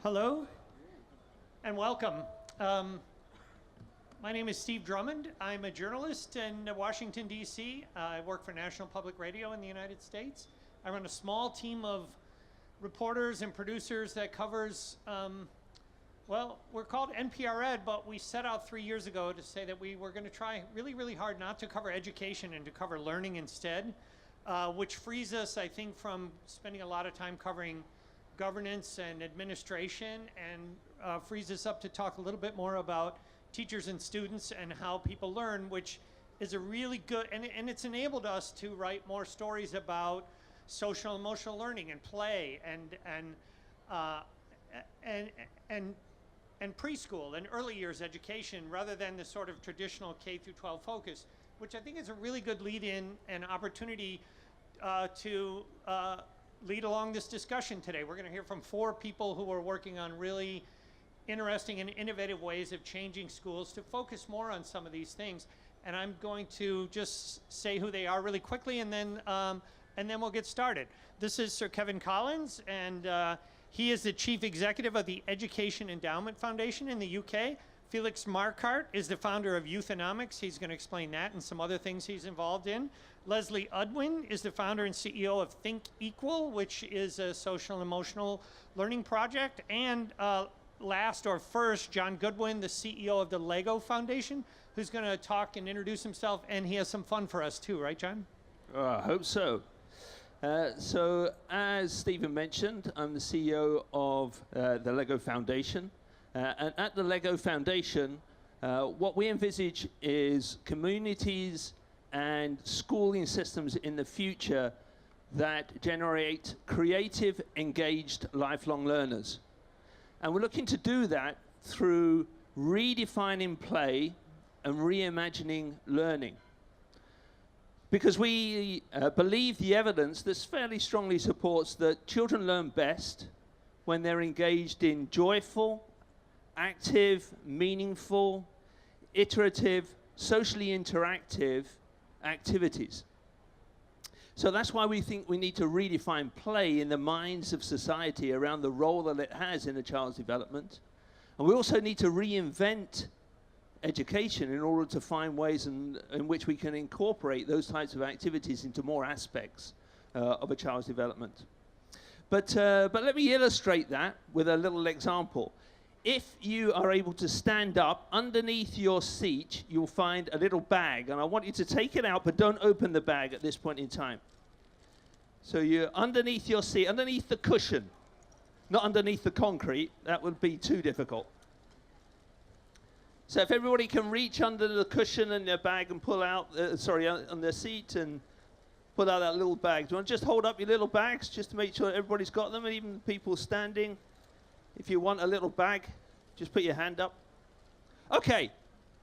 Hello and welcome. My name is Steve Drummond. I'm a journalist in Washington, D.C. I work for National Public Radio in the United States. I run a small team of reporters and producers that covers, well, we're called NPR Ed, but we set out 3 years ago to say that we were going to try really, really hard not to cover education and to cover learning instead, which frees us, I think, from spending a lot of time covering governance and administration, and frees us up to talk a little bit more about teachers and students and how people learn, which is a really good, and it's enabled us to write more stories about social emotional learning and play and preschool and early years education, rather than the sort of traditional K through 12 focus, which I think is a really good lead-in and opportunity to lead along this discussion today. We're going to hear from 4 people who are working on really interesting and innovative ways of changing schools to focus more on some of these things. And I'm going to just say who they are really quickly, and then we'll get started. This is Sir Kevin Collins, and he is the Chief Executive of the Education Endowment Foundation in the UK. Felix Marquardt is the founder of Youthonomics. He's going to explain that and some other things he's involved in. Leslie Edwin is the founder and CEO of Think Equal, which is a social and emotional learning project. And last or first, John Goodwin, the CEO of the Lego Foundation, who's going to talk and introduce himself. And he has some fun for us too, right, John? I hope so. So as Stephen mentioned, I'm the CEO of the Lego Foundation. And at the Lego Foundation, what we envisage is communities and schooling systems in the future that generate creative, engaged, lifelong learners. And we're looking to do that through redefining play and reimagining learning. Because we believe the evidence this fairly strongly supports that children learn best when they're engaged in joyful, active, meaningful, iterative, socially interactive activities. So that's why we think we need to redefine play in the minds of society around the role that it has in a child's development. And we also need to reinvent education in order to find ways in which we can incorporate those types of activities into more aspects of a child's development. But let me illustrate that with a little example. If you are able to stand up, underneath your seat, you'll find a little bag. And I want you to take it out, but don't open the bag at this point in time. So you're underneath your seat, underneath the cushion, not underneath the concrete. That would be too difficult. So if everybody can reach under the cushion in their bag and pull out, on their seat and pull out that little bag. Do you want to just hold up your little bags just to make sure everybody's got them, and even people standing? If you want a little bag, just put your hand up. Okay,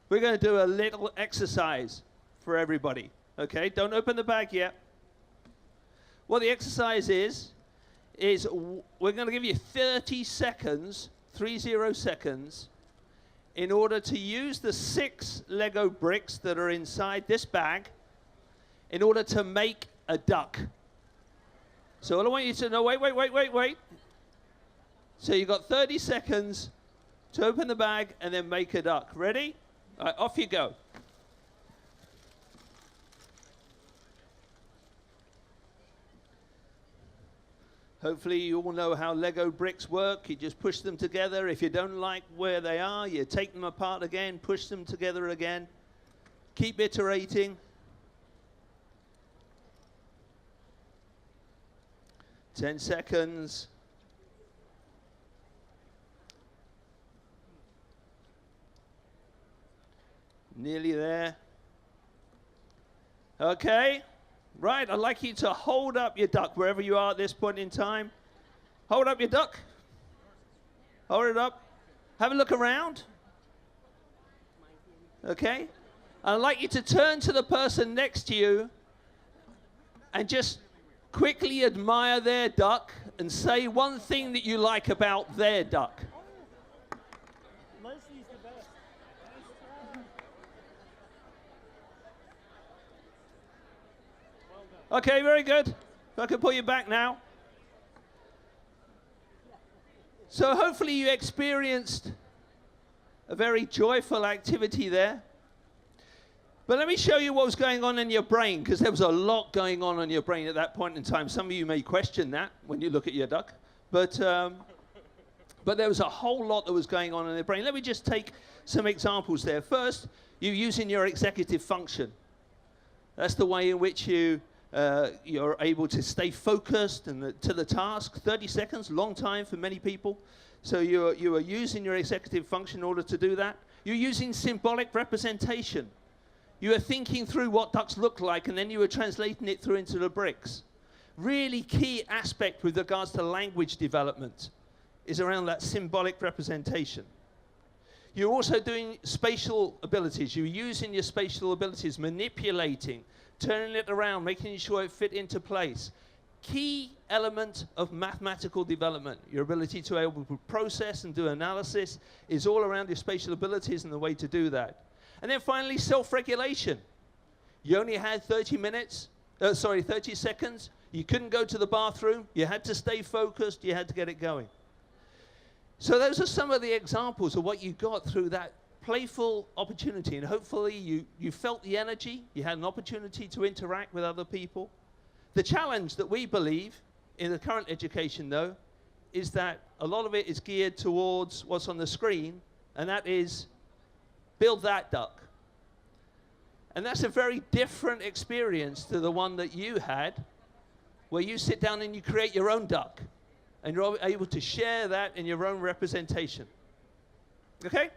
we're going to do a little exercise for everybody. Okay, don't open the bag yet. What the exercise is we're going to give you 30 seconds, 30 seconds, in order to use the 6 Lego bricks that are inside this bag in order to make a duck. So all I want you to know, wait. So you've got 30 seconds to open the bag and then make a duck. Ready? All right, off you go. Hopefully you all know how Lego bricks work. You just push them together. If you don't like where they are, you take them apart again, push them together again. Keep iterating. 10 seconds. Nearly there. Okay. Right, I'd like you to hold up your duck wherever you are at this point in time. Hold up your duck. Hold it up. Have a look around. Okay. I'd like you to turn to the person next to you and just quickly admire their duck and say one thing that you like about their duck. Leslie's the best. Okay, very good. I can pull you back now. So hopefully you experienced a very joyful activity there. But let me show you what was going on in your brain, because there was a lot going on in your brain at that point in time. Some of you may question that when you look at your duck, but there was a whole lot that was going on in their brain. Let me just take some examples there. First, you're using your executive function. That's the way in which you're able to stay focused and to the task. 30 seconds, long time for many people. So you are using your executive function in order to do that. You're using symbolic representation. You are thinking through what ducks look like, and then you are translating it through into the bricks. Really key aspect with regards to language development is around that symbolic representation. You're also doing spatial abilities. You're using your spatial abilities, manipulating, turning it around, making sure it fit into place. Key element of mathematical development, your ability to be able to process and do analysis, is all around your spatial abilities and the way to do that. And then finally, self-regulation. You only had 30 seconds. You couldn't go to the bathroom. You had to stay focused. You had to get it going. So those are some of the examples of what you got through that playful opportunity. And hopefully you felt the energy. You had an opportunity to interact with other people. The challenge that we believe in the current education, though, is that a lot of it is geared towards what's on the screen, and that is build that duck. And that's a very different experience to the one that you had, where you sit down and you create your own duck, and you're able to share that in your own representation. Okay?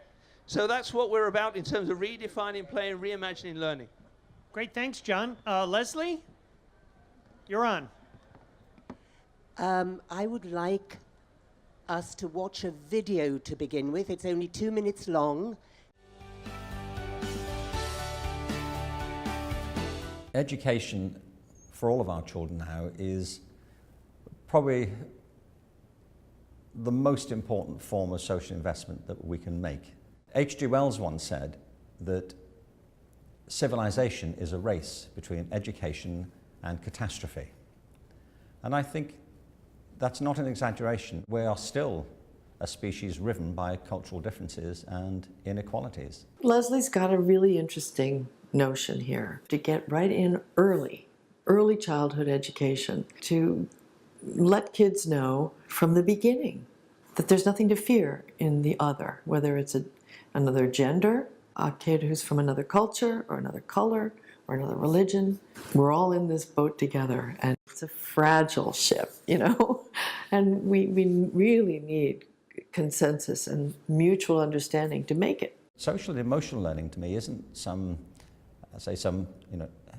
So that's what we're about in terms of redefining play and reimagining learning. Great, thanks, John. Leslie, you're on. I would like us to watch a video to begin with. It's only 2 minutes long. Education for all of our children now is probably the most important form of social investment that we can make. H.G. Wells once said that civilization is a race between education and catastrophe. And I think that's not an exaggeration. We are still a species riven by cultural differences and inequalities. Leslie's got a really interesting notion here, to get right in early childhood education, to let kids know from the beginning that there's nothing to fear in the other, whether it's another gender, a kid who's from another culture or another color or another religion. We're all in this boat together, and it's a fragile ship, you know, and we really need consensus and mutual understanding to make it. Social and emotional learning to me isn't some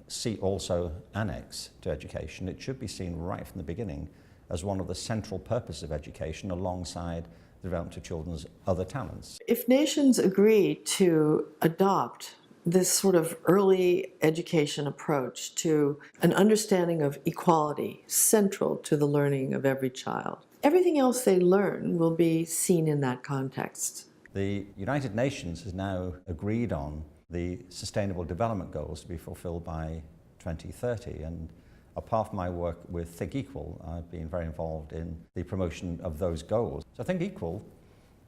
see also annex to education. It should be seen right from the beginning as one of the central purposes of education alongside the development of children's other talents. If nations agree to adopt this sort of early education approach to an understanding of equality central to the learning of every child, everything else they learn will be seen in that context. The United Nations has now agreed on the Sustainable Development Goals to be fulfilled by 2030, and apart from my work with Think Equal, I've been very involved in the promotion of those goals. So Think Equal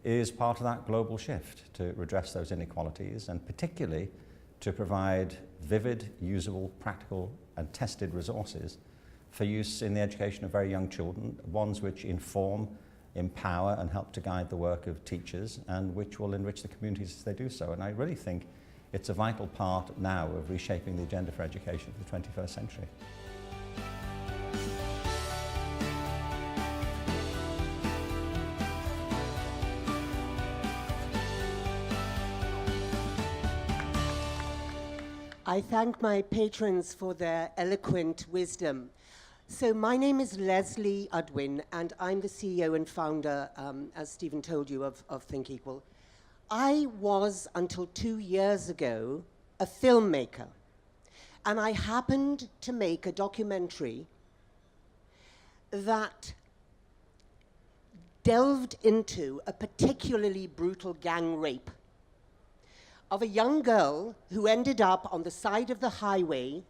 is part of that global shift to redress those inequalities, and particularly to provide vivid, usable, practical and tested resources for use in the education of very young children, ones which inform, empower and help to guide the work of teachers, and which will enrich the communities as they do so. And I really think it's a vital part now of reshaping the agenda for education for the 21st century. I thank my patrons for their eloquent wisdom. So my name is Leslie Edwin, and I'm the CEO and founder, as Stephen told you, of Think Equal. I was, until 2 years ago, a filmmaker, and I happened to make a documentary that delved into a particularly brutal gang rape of a young girl who ended up on the side of the highway,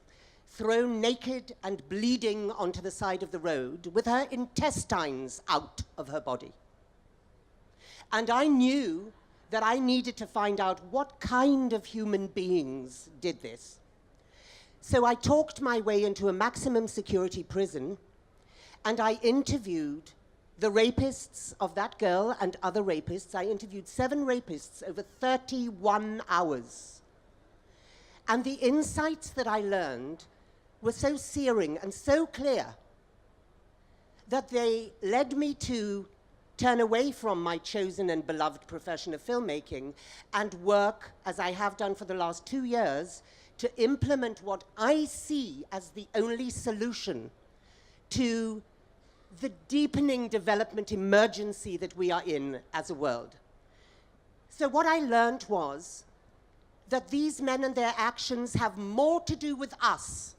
thrown naked and bleeding onto the side of the road with her intestines out of her body. And I knew that I needed to find out what kind of human beings did this. So I talked my way into a maximum security prison, and I interviewed the rapists of that girl and other rapists. I interviewed 7 rapists over 31 hours. And the insights that I learned were so searing and so clear that they led me to turn away from my chosen and beloved profession of filmmaking and work, as I have done for the last 2 years, to implement what I see as the only solution to the deepening development emergency that we are in as a world. So what I learned was that these men and their actions have more to do with us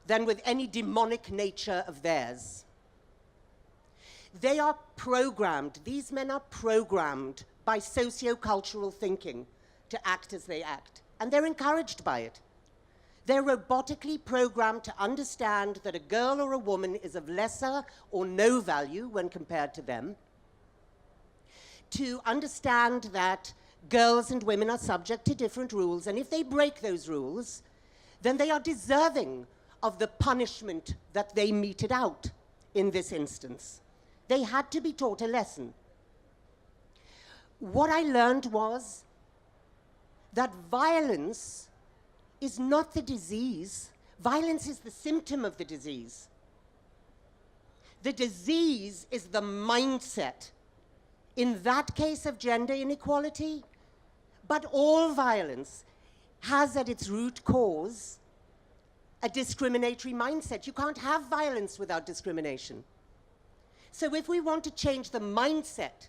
than with any demonic nature of theirs. They are programmed, these men are programmed by socio-cultural thinking to act as they act, and they're encouraged by it. They're robotically programmed to understand that a girl or a woman is of lesser or no value when compared to them, to understand that girls and women are subject to different rules, and if they break those rules, then they are deserving of the punishment that they meted out in this instance. They had to be taught a lesson. What I learned was that violence is not the disease. Violence is the symptom of the disease. The disease is the mindset. In that case of gender inequality, but all violence has at its root cause a discriminatory mindset. You can't have violence without discrimination. So if we want to change the mindset,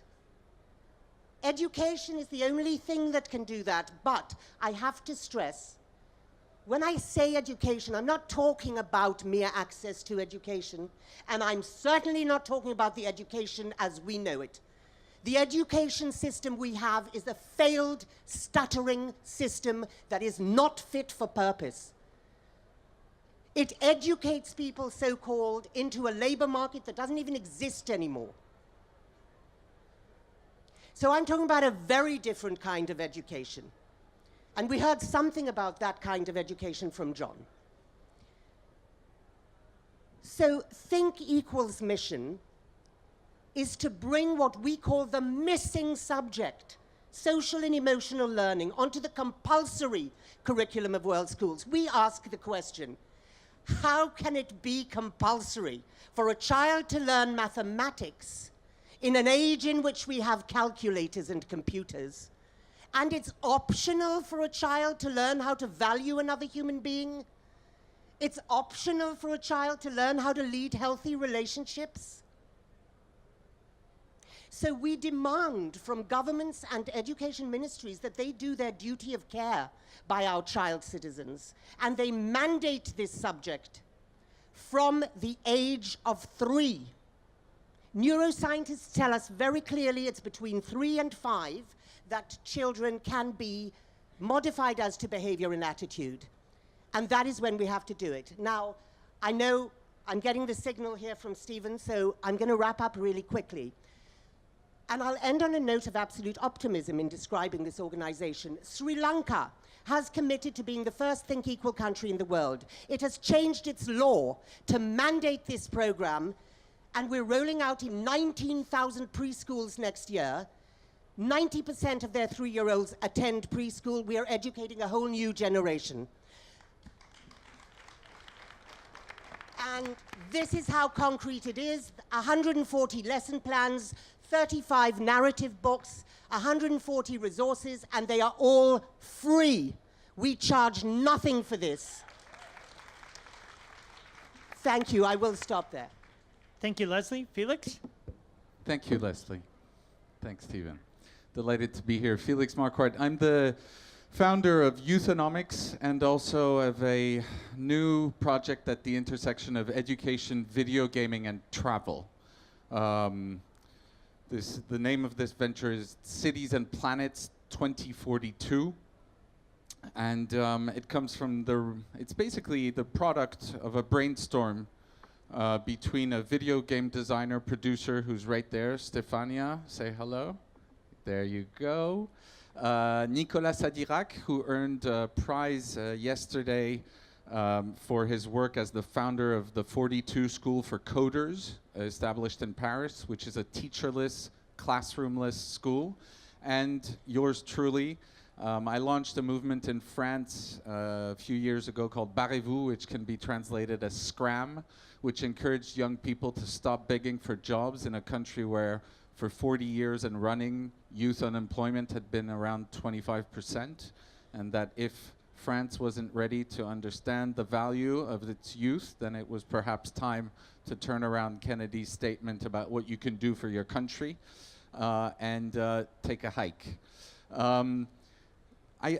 education is the only thing that can do that. But I have to stress, when I say education, I'm not talking about mere access to education, and I'm certainly not talking about the education as we know it. The education system we have is a failed, stuttering system that is not fit for purpose. It educates people, so-called, into a labor market that doesn't even exist anymore. So I'm talking about a very different kind of education. And we heard something about that kind of education from John. So Think Equal's mission is to bring what we call the missing subject, social and emotional learning, onto the compulsory curriculum of world schools. We ask the question, how can it be compulsory for a child to learn mathematics in an age in which we have calculators and computers, and it's optional for a child to learn how to value another human being? It's optional for a child to learn how to lead healthy relationships? So we demand from governments and education ministries that they do their duty of care by our child citizens, and they mandate this subject from the age of 3. Neuroscientists tell us very clearly it's between 3 and 5 that children can be modified as to behavior and attitude, and that is when we have to do it. Now, I know I'm getting the signal here from Stephen, so I'm going to wrap up really quickly. And I'll end on a note of absolute optimism in describing this organization. Sri Lanka has committed to being the first Think Equal country in the world. It has changed its law to mandate this program, and we're rolling out in 19,000 preschools next year. 90% of their 3-year-olds attend preschool. We are educating a whole new generation. And this is how concrete it is. 140 lesson plans, 35 narrative books, 140 resources, and they are all free. We charge nothing for this. Thank you. I will stop there. Thank you, Leslie. Felix? Thank you, Leslie. Thanks, Stephen. Delighted to be here. Felix Marquardt. I'm the founder of Youthonomics and also of a new project at the intersection of education, video gaming, and travel. The name of this venture is Cities and Planets 2042. And it comes from it's basically the product of a brainstorm between a video game designer, producer who's right there, Stefania, say hello. There you go. Nicolas Sadirac, who earned a prize yesterday for his work as the founder of the 42 School for Coders, established in Paris, which is a teacherless, classroomless school. And yours truly. I launched a movement in France a few years ago called Barrez-vous, which can be translated as Scram, which encouraged young people to stop begging for jobs in a country where for 40 years and running, youth unemployment had been around 25%, and that if France wasn't ready to understand the value of its youth, then it was perhaps time to turn around Kennedy's statement about what you can do for your country and take a hike. I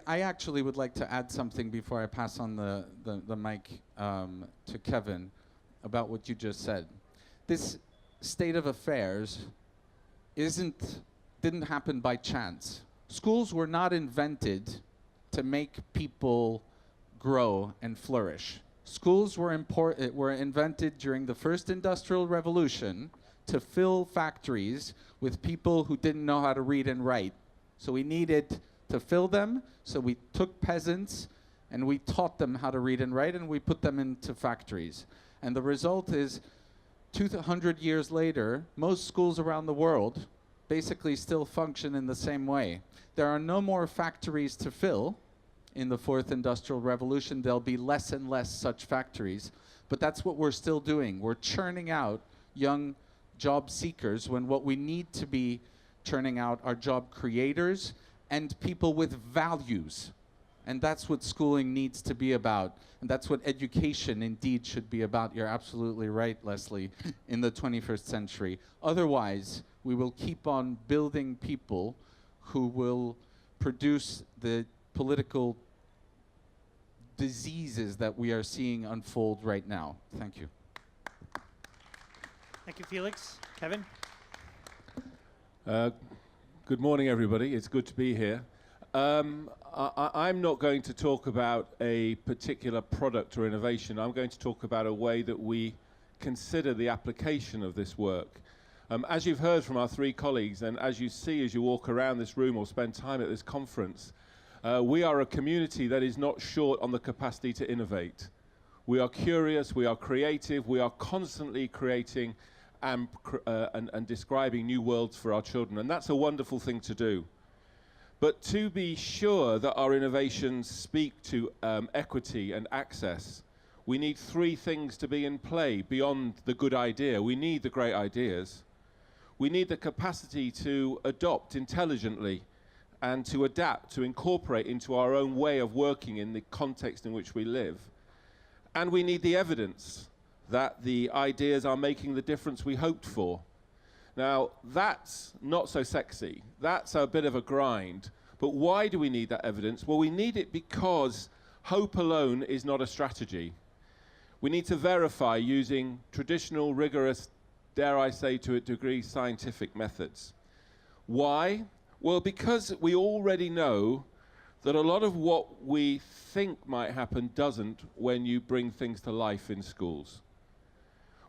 actually would like to add something before I pass on the mic to Kevin about what you just said. This state of affairs didn't happen by chance. Schools were not invented to make people grow and flourish. Schools were invented during the first industrial revolution to fill factories with people who didn't know how to read and write. So we needed to fill them, so we took peasants and we taught them how to read and write, and we put them into factories. And the result is 200 years later, most schools around the world basically still function in the same way. There are no more factories to fill in the fourth industrial revolution. There'll be less and less such factories, but that's what we're still doing. We're churning out young job seekers when what we need to be churning out are job creators and people with values. And that's what schooling needs to be about. And that's what education indeed should be about. You're absolutely right, Leslie, in the 21st century. Otherwise, we will keep on building people who will produce the political diseases that we are seeing unfold right now. Thank you. Thank you, Felix. Kevin? Good morning, everybody. It's good to be here. I'm not going to talk about a particular product or innovation. I'm going to talk about a way that we consider the application of this work. As you've heard from our three colleagues, and as you see as you walk around this room or spend time at this conference, we are a community that is not short on the capacity to innovate. We are curious, we are creative, we are constantly creating and describing new worlds for our children, and that's a wonderful thing to do. But to be sure that our innovations speak to equity and access, we need three things to be in play beyond the good idea. We need the great ideas. We need the capacity to adopt intelligently and to adapt, to incorporate into our own way of working in the context in which we live. And we need the evidence that the ideas are making the difference we hoped for. Now, that's not so sexy. That's a bit of a grind. But why do we need that evidence? Well, we need it because hope alone is not a strategy. We need to verify using traditional, rigorous, dare I say to a degree, scientific methods. Why? Well, because we already know that a lot of what we think might happen doesn't when you bring things to life in schools.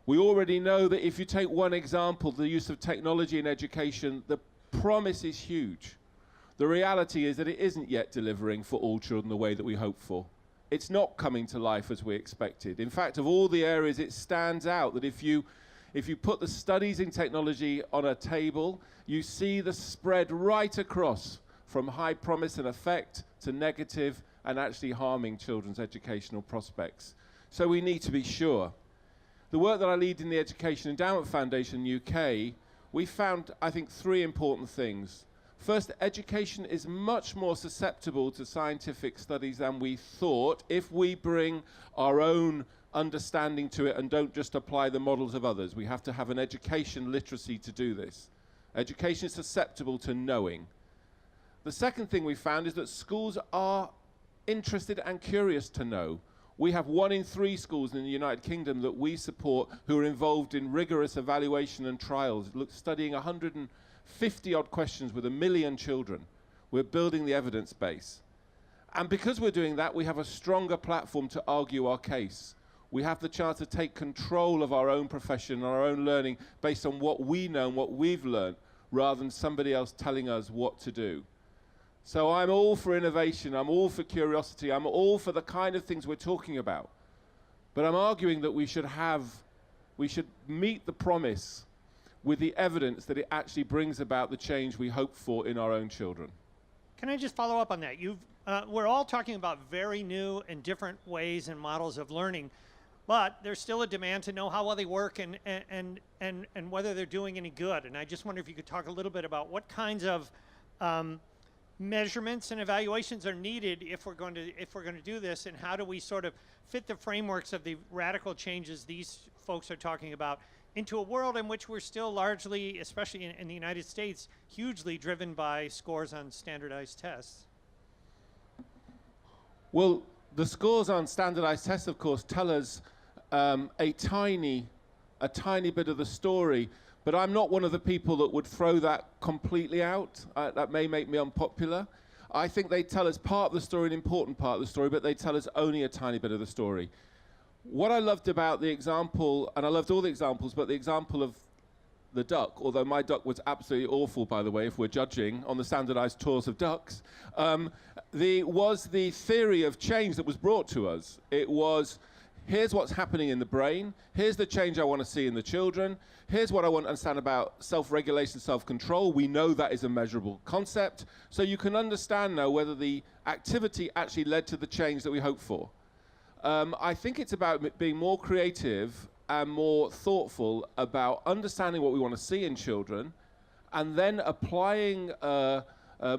We already know that if you take one example, the use of technology in education, the promise is huge. The reality is that it isn't yet delivering for all children the way that we hope for. It's not coming to life as we expected. In fact, of all the areas, it stands out that if you put the studies in technology on a table, you see the spread right across from high promise and effect to negative and actually harming children's educational prospects. So we need to be sure. The work that I lead in the Education Endowment Foundation UK, we found, I think, three important things. First, education is much more susceptible to scientific studies than we thought if we bring our own understanding to it and don't just apply the models of others. We have to have an education literacy to do this. Education is susceptible to knowing. The second thing we found is that schools are interested and curious to know. We have 1 in 3 schools in the United Kingdom that we support who are involved in rigorous evaluation and trials, studying 150 odd questions with 1 million children. We're building the evidence base. And because we're doing that, we have a stronger platform to argue our case. We have the chance to take control of our own profession, our own learning, based on what we know and what we've learned, rather than somebody else telling us what to do. So I'm all for innovation, I'm all for curiosity, I'm all for the kind of things we're talking about. But I'm arguing that we should meet the promise with the evidence that it actually brings about the change we hope for in our own children. Can I just follow up on that? We're all talking about very new and different ways and models of learning, but there's still a demand to know how well they work and whether they're doing any good. And I just wonder if you could talk a little bit about what kinds of measurements and evaluations are needed if we're going to do this, and how do we sort of fit the frameworks of the radical changes these folks are talking about into a world in which we're still largely, especially in the United States, hugely driven by scores on standardized tests. Well, the scores on standardized tests, of course, tell us a tiny bit of the story, but I'm not one of the people that would throw that completely out. That may make me unpopular. I think they tell us part of the story, an important part of the story, but they tell us only a tiny bit of the story. What I loved about the example, and I loved all the examples, but the example of the duck, although my duck was absolutely awful, by the way, if we're judging on the standardized tours of ducks, was the theory of change that was brought to us. It was, here's what's happening in the brain, here's the change I want to see in the children, here's what I want to understand about self-regulation, self-control. We know that is a measurable concept, so you can understand now whether the activity actually led to the change that we hope for. I think it's about being more creative and more thoughtful about understanding what we want to see in children, and then applying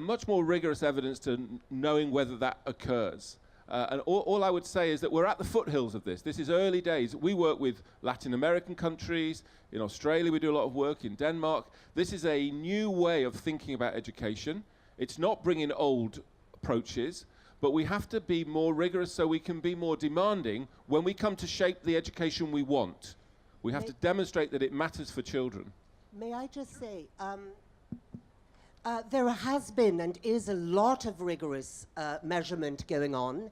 much more rigorous evidence to knowing whether that occurs. And all I would say is that we're at the foothills of this. This is early days. We work with Latin American countries. In Australia, we do a lot of work. In Denmark. This is a new way of thinking about education. It's not bringing old approaches, but we have to be more rigorous so we can be more demanding when we come to shape the education we want. We have to demonstrate that it matters for children. May I just say, there has been and is a lot of rigorous measurement going on.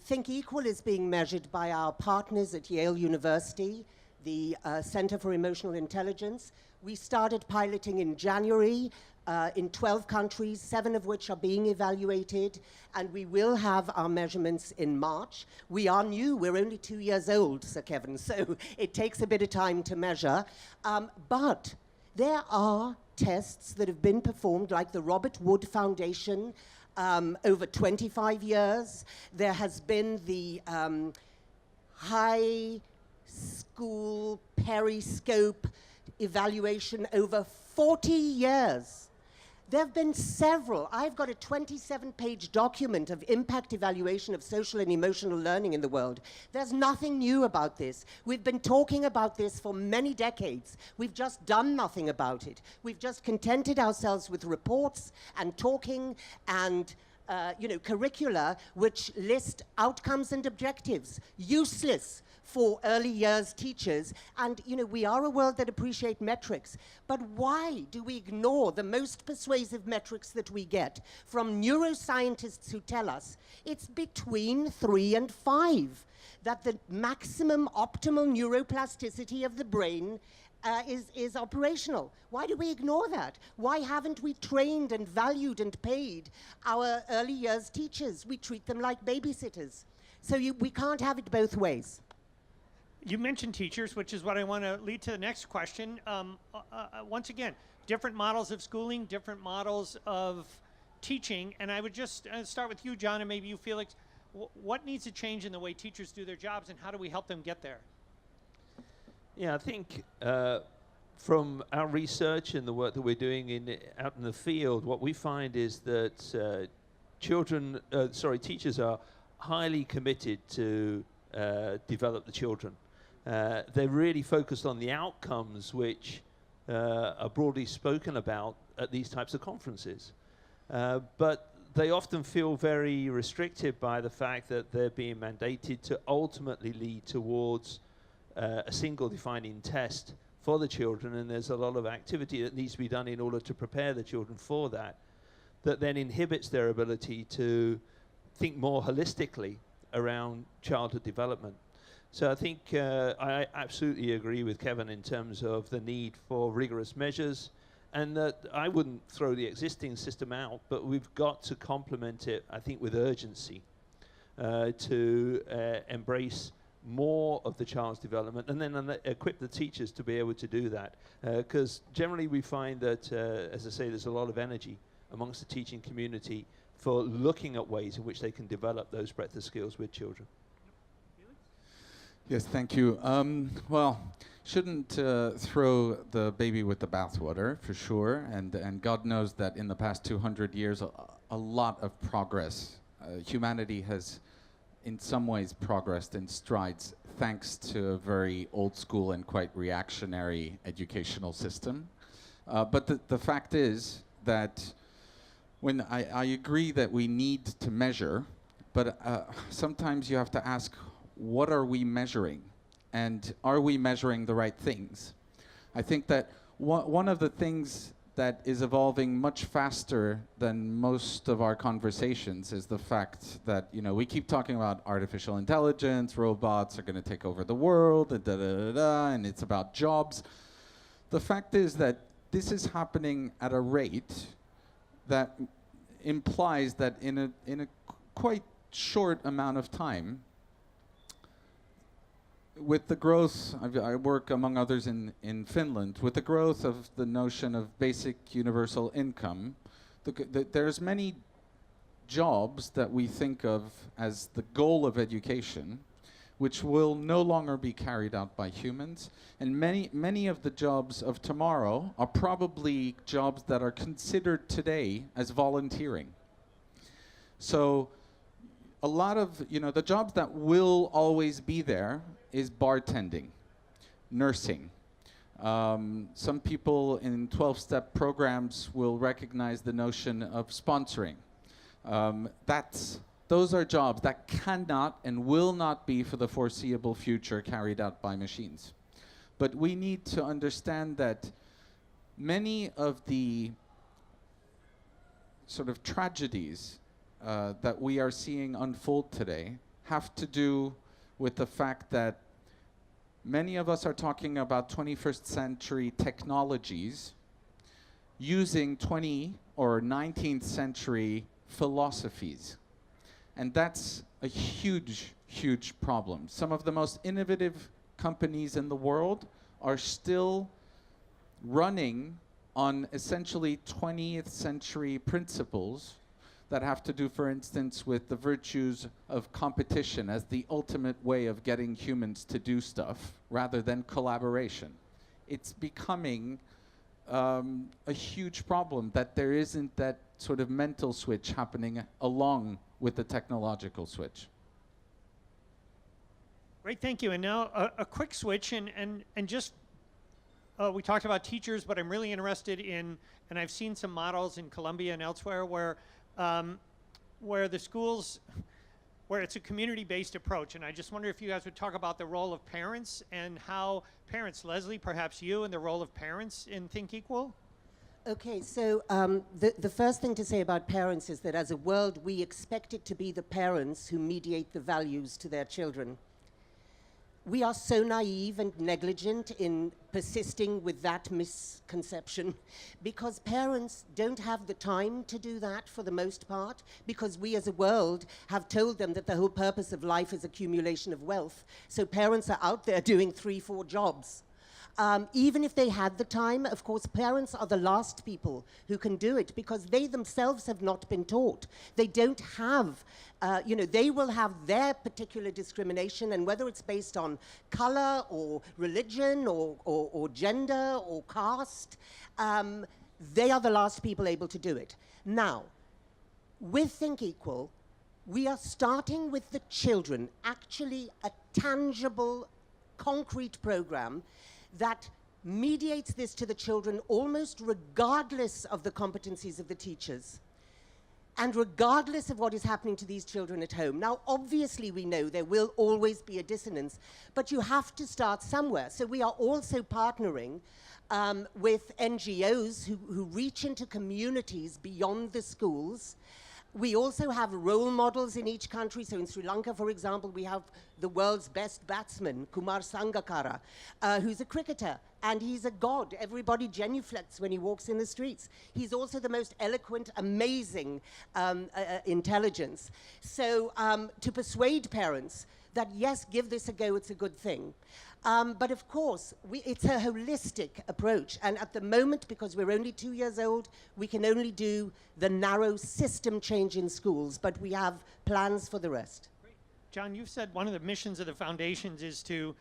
Think Equal is being measured by our partners at Yale University, the Center for Emotional Intelligence. We started piloting in January in 12 countries, 7 of which are being evaluated, and we will have our measurements in March. We are new, we're only 2 years old, Sir Kevin, so it takes a bit of time to measure. But there are tests that have been performed, like the Robert Wood Foundation, over 25 years. There has been the high school periscope evaluation over 40 years. There have been several. I've got a 27-page document of impact evaluation of social and emotional learning in the world. There's nothing new about this. We've been talking about this for many decades. We've just done nothing about it. We've just contented ourselves with reports and talking and curricula which list outcomes and objectives. Useless for early years teachers. And we are a world that appreciate metrics, but why do we ignore the most persuasive metrics that we get from neuroscientists who tell us it's between 3 and 5 that the maximum optimal neuroplasticity of the brain is operational? Why do we ignore that? Why haven't we trained and valued and paid our early years teachers? We treat them like babysitters. So we can't have it both ways. You mentioned teachers, which is what I want to lead to the next question. Once again, different models of schooling, different models of teaching, and I would just start with you, John, and maybe you, Felix. What needs to change in the way teachers do their jobs, and how do we help them get there? Yeah, I think from our research and the work that we're doing out in the field, what we find is that teachers are highly committed to develop the children. They're really focused on the outcomes which are broadly spoken about at these types of conferences. But they often feel very restricted by the fact that they're being mandated to ultimately lead towards a single defining test for the children, and there's a lot of activity that needs to be done in order to prepare the children for that then inhibits their ability to think more holistically around childhood development. So I think I absolutely agree with Kevin in terms of the need for rigorous measures and that I wouldn't throw the existing system out, but we've got to complement it, I think, with urgency to embrace more of the child's development, and then equip the teachers to be able to do that. Because generally we find that, as I say, there's a lot of energy amongst the teaching community for looking at ways in which they can develop those breadth of skills with children. Yes, thank you. Well, shouldn't throw the baby with the bathwater, for sure, and God knows that in the past 200 years, a lot of progress. Humanity has in some ways progressed in strides thanks to a very old school and quite reactionary educational system. But the fact is that when I agree that we need to measure, but sometimes you have to ask, what are we measuring? And are we measuring the right things? I think that one of the things that is evolving much faster than most of our conversations is the fact that, you know, we keep talking about artificial intelligence, robots are going to take over the world, and it's about jobs. The fact is that this is happening at a rate that implies that in a quite short amount of time, with the growth, I work among others in Finland, with the growth of the notion of basic universal income, there's many jobs that we think of as the goal of education, which will no longer be carried out by humans. And many of the jobs of tomorrow are probably jobs that are considered today as volunteering. So a lot of, you know, the jobs that will always be there is bartending, nursing. Some people in 12-step programs will recognize the notion of sponsoring. Those are jobs that cannot and will not be for the foreseeable future carried out by machines. But we need to understand that many of the sort of tragedies that we are seeing unfold today have to do with the fact that many of us are talking about 21st century technologies using 20th or 19th century philosophies. And that's a huge, huge problem. Some of the most innovative companies in the world are still running on essentially 20th century principles that have to do, for instance, with the virtues of competition as the ultimate way of getting humans to do stuff rather than collaboration. It's becoming a huge problem that there isn't that sort of mental switch happening along with the technological switch. Great, thank you. And now a quick switch, and just, we talked about teachers, but I'm really interested in, and I've seen some models in Colombia and elsewhere where the schools, where it's a community-based approach. And I just wonder if you guys would talk about the role of parents and how parents, Leslie, perhaps you, and the role of parents in Think Equal? Okay, so the first thing to say about parents is that as a world, we expect it to be the parents who mediate the values to their children. We are so naive and negligent in persisting with that misconception because parents don't have the time to do that for the most part, because we as a world have told them that the whole purpose of life is accumulation of wealth. So parents are out there doing 3-4 jobs. Even if they had the time, of course, parents are the last people who can do it because they themselves have not been taught. They don't have, they will have their particular discrimination, and whether it's based on color or religion or gender or caste, they are the last people able to do it. Now, with Think Equal, we are starting with the children, actually a tangible, concrete program that mediates this to the children almost regardless of the competencies of the teachers and regardless of what is happening to these children at home. Now, obviously, we know there will always be a dissonance, but you have to start somewhere. So we are also partnering with NGOs who reach into communities beyond the schools We also have role models in each country. So in Sri Lanka, for example, we have the world's best batsman, Kumar Sangakkara, who's a cricketer, and he's a god. Everybody genuflects when he walks in the streets. He's also the most eloquent, amazing intelligence. So to persuade parents that, yes, give this a go, it's a good thing. But of course, it's a holistic approach. And at the moment, because we're only 2 years old, we can only do the narrow system change in schools, but we have plans for the rest. Great. John, you've said one of the missions of the foundations is to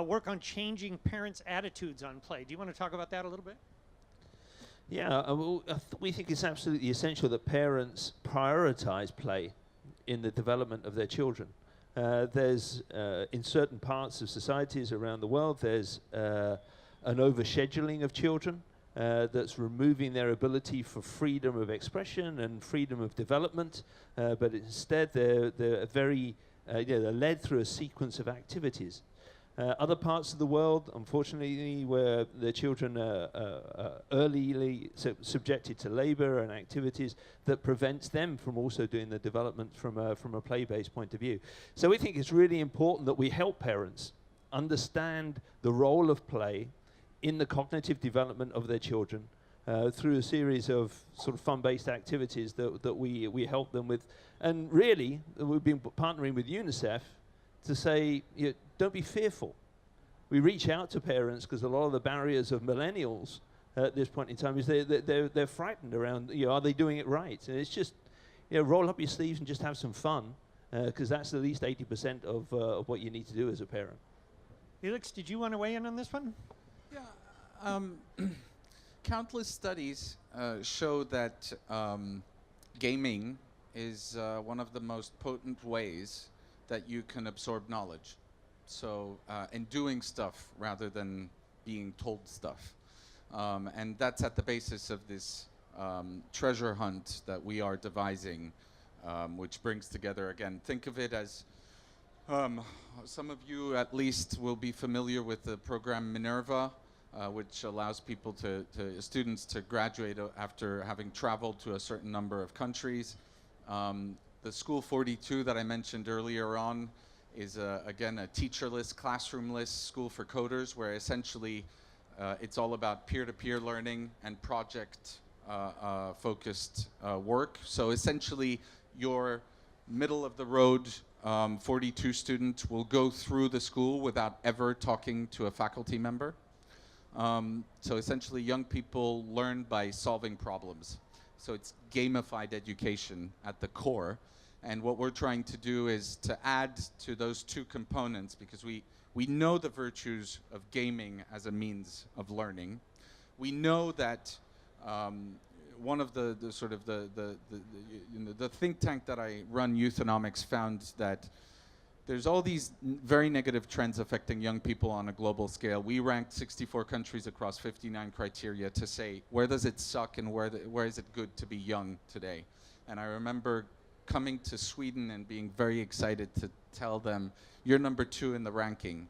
work on changing parents' attitudes on play. Do you want to talk about that a little bit? Yeah, we think it's absolutely essential that parents prioritize play in the development of their children. There's, in certain parts of societies around the world, there's an overscheduling of children that's removing their ability for freedom of expression and freedom of development, but instead they're very, they're led through a sequence of activities. Other parts of the world, unfortunately, where the children are early subjected to labor and activities that prevents them from also doing the development from a play-based point of view. So we think it's really important that we help parents understand the role of play in the cognitive development of their children through a series of sort of fun-based activities that we help them with. And really, we've been partnering with UNICEF to say, don't be fearful. We reach out to parents because a lot of the barriers of millennials at this point in time is they're frightened around, are they doing it right? And it's just, roll up your sleeves and just have some fun, because that's at least 80% of what you need to do as a parent. Felix, did you want to weigh in on this one? Yeah. Countless studies show that gaming is one of the most potent ways that you can absorb knowledge. So, and doing stuff rather than being told stuff. And that's at the basis of this treasure hunt that we are devising, which brings together, again, think of it as, some of you at least will be familiar with the program Minerva, which allows people students to graduate after having traveled to a certain number of countries. The School 42 that I mentioned earlier on is, again, a teacherless, classroomless school for coders, where essentially it's all about peer-to-peer learning and project-focused work. So essentially, your middle-of-the-road 42 student will go through the school without ever talking to a faculty member. So essentially, young people learn by solving problems. So it's gamified education at the core. And what we're trying to do is to add to those two components, because we know the virtues of gaming as a means of learning. We know that one of the think tank that I run, Youthonomics, found that there's all these very negative trends affecting young people on a global scale. We ranked 64 countries across 59 criteria to say, where does it suck and where is it good to be young today? And I remember coming to Sweden and being very excited to tell them, you're number 2 in the ranking,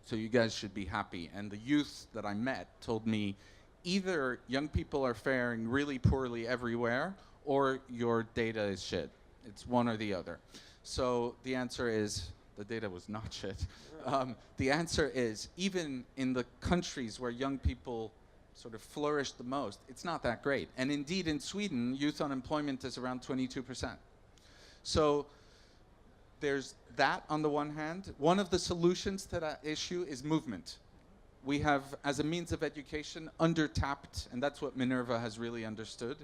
so you guys should be happy. And the youth that I met told me, either young people are faring really poorly everywhere, or your data is shit. It's one or the other. So the answer is, the data was not shit. The answer is, even in the countries where young people sort of flourish the most, it's not that great. And indeed, in Sweden, youth unemployment is around 22%. So there's that on the one hand. One of the solutions to that issue is movement. We have, as a means of education, undertapped, and that's what Minerva has really understood,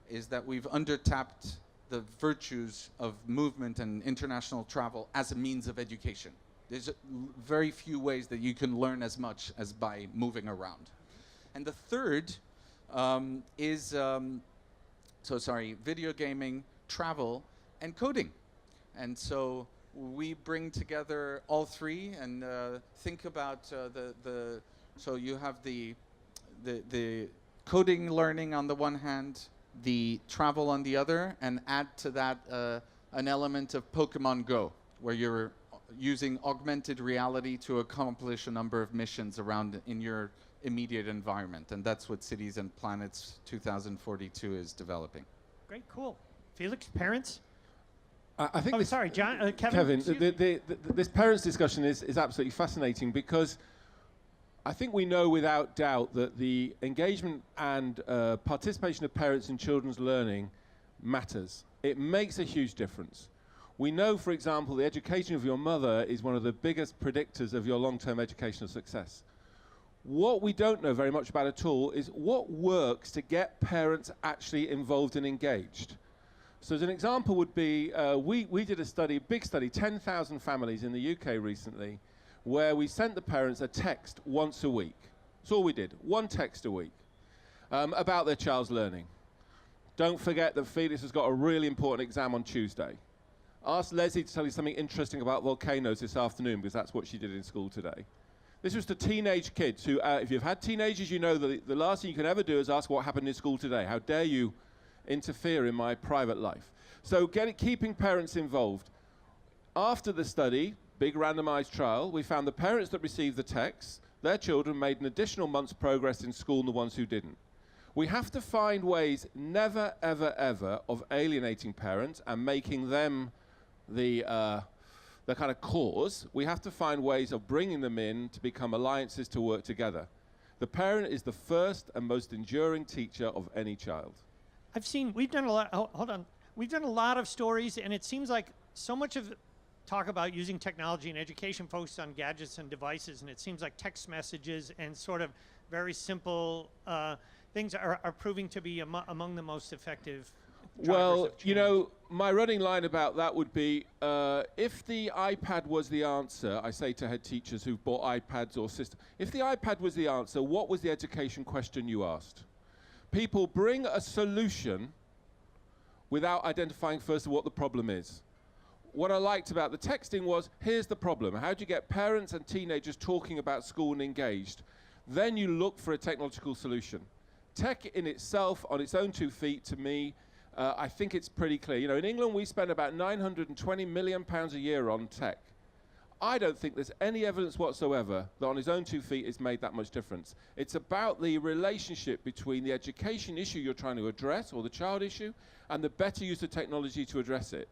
is that we've undertapped the virtues of movement and international travel as a means of education. There's very few ways that you can learn as much as by moving around. And the third is, video gaming, travel, and coding. And so we bring together all three and think about so you have the coding learning on the one hand, the travel on the other, and add to that an element of Pokemon Go, where you're using augmented reality to accomplish a number of missions around in your immediate environment. And that's what Cities and Planets 2042 is developing. Great, cool. Felix, parents? I think Oh, this, sorry, John, Kevin. Kevin, excuse me. this parents' discussion is absolutely fascinating because I think we know without doubt that the engagement and participation of parents in children's learning matters. It makes a huge difference. We know, for example, the education of your mother is one of the biggest predictors of your long-term educational success. What we don't know very much about at all is what works to get parents actually involved and engaged. So as an example would be, we did a study, a big study, 10,000 families in the UK recently, where we sent the parents a text once a week. That's all we did, one text a week, about their child's learning. Don't forget that Felix has got a really important exam on Tuesday. Ask Leslie to tell you something interesting about volcanoes this afternoon, because that's what she did in school today. This was to teenage kids who, if you've had teenagers, you know that the last thing you can ever do is ask what happened in school today. How dare you interfere in my private life? So keeping parents involved. After the study, big randomized trial, we found the parents that received the texts, their children made an additional month's progress in school than the ones who didn't. We have to find ways, never, ever, ever, of alienating parents and making them the kind of cause. We have to find ways of bringing them in to become alliances to work together. The parent is the first and most enduring teacher of any child. We've done a lot, hold on. We've done a lot of stories, and it seems like so much of the talk about using technology in education focused on gadgets and devices, and it seems like text messages and sort of very simple things are proving to be among the most effective drivers Well, of change. you know, my running line about that would be, if the iPad was the answer, I say to head teachers who've bought iPads or systems, if the iPad was the answer, what was the education question you asked? People bring a solution without identifying first what the problem is. What I liked about the texting was, here's the problem. How do you get parents and teenagers talking about school and engaged? Then you look for a technological solution. Tech in itself, on its own 2 feet, to me, I think it's pretty clear. You know, in England, we spend about £920 million a year on tech. I don't think there's any evidence whatsoever that on his own 2 feet it's made that much difference. It's about the relationship between the education issue you're trying to address, or the child issue, and the better use of technology to address it.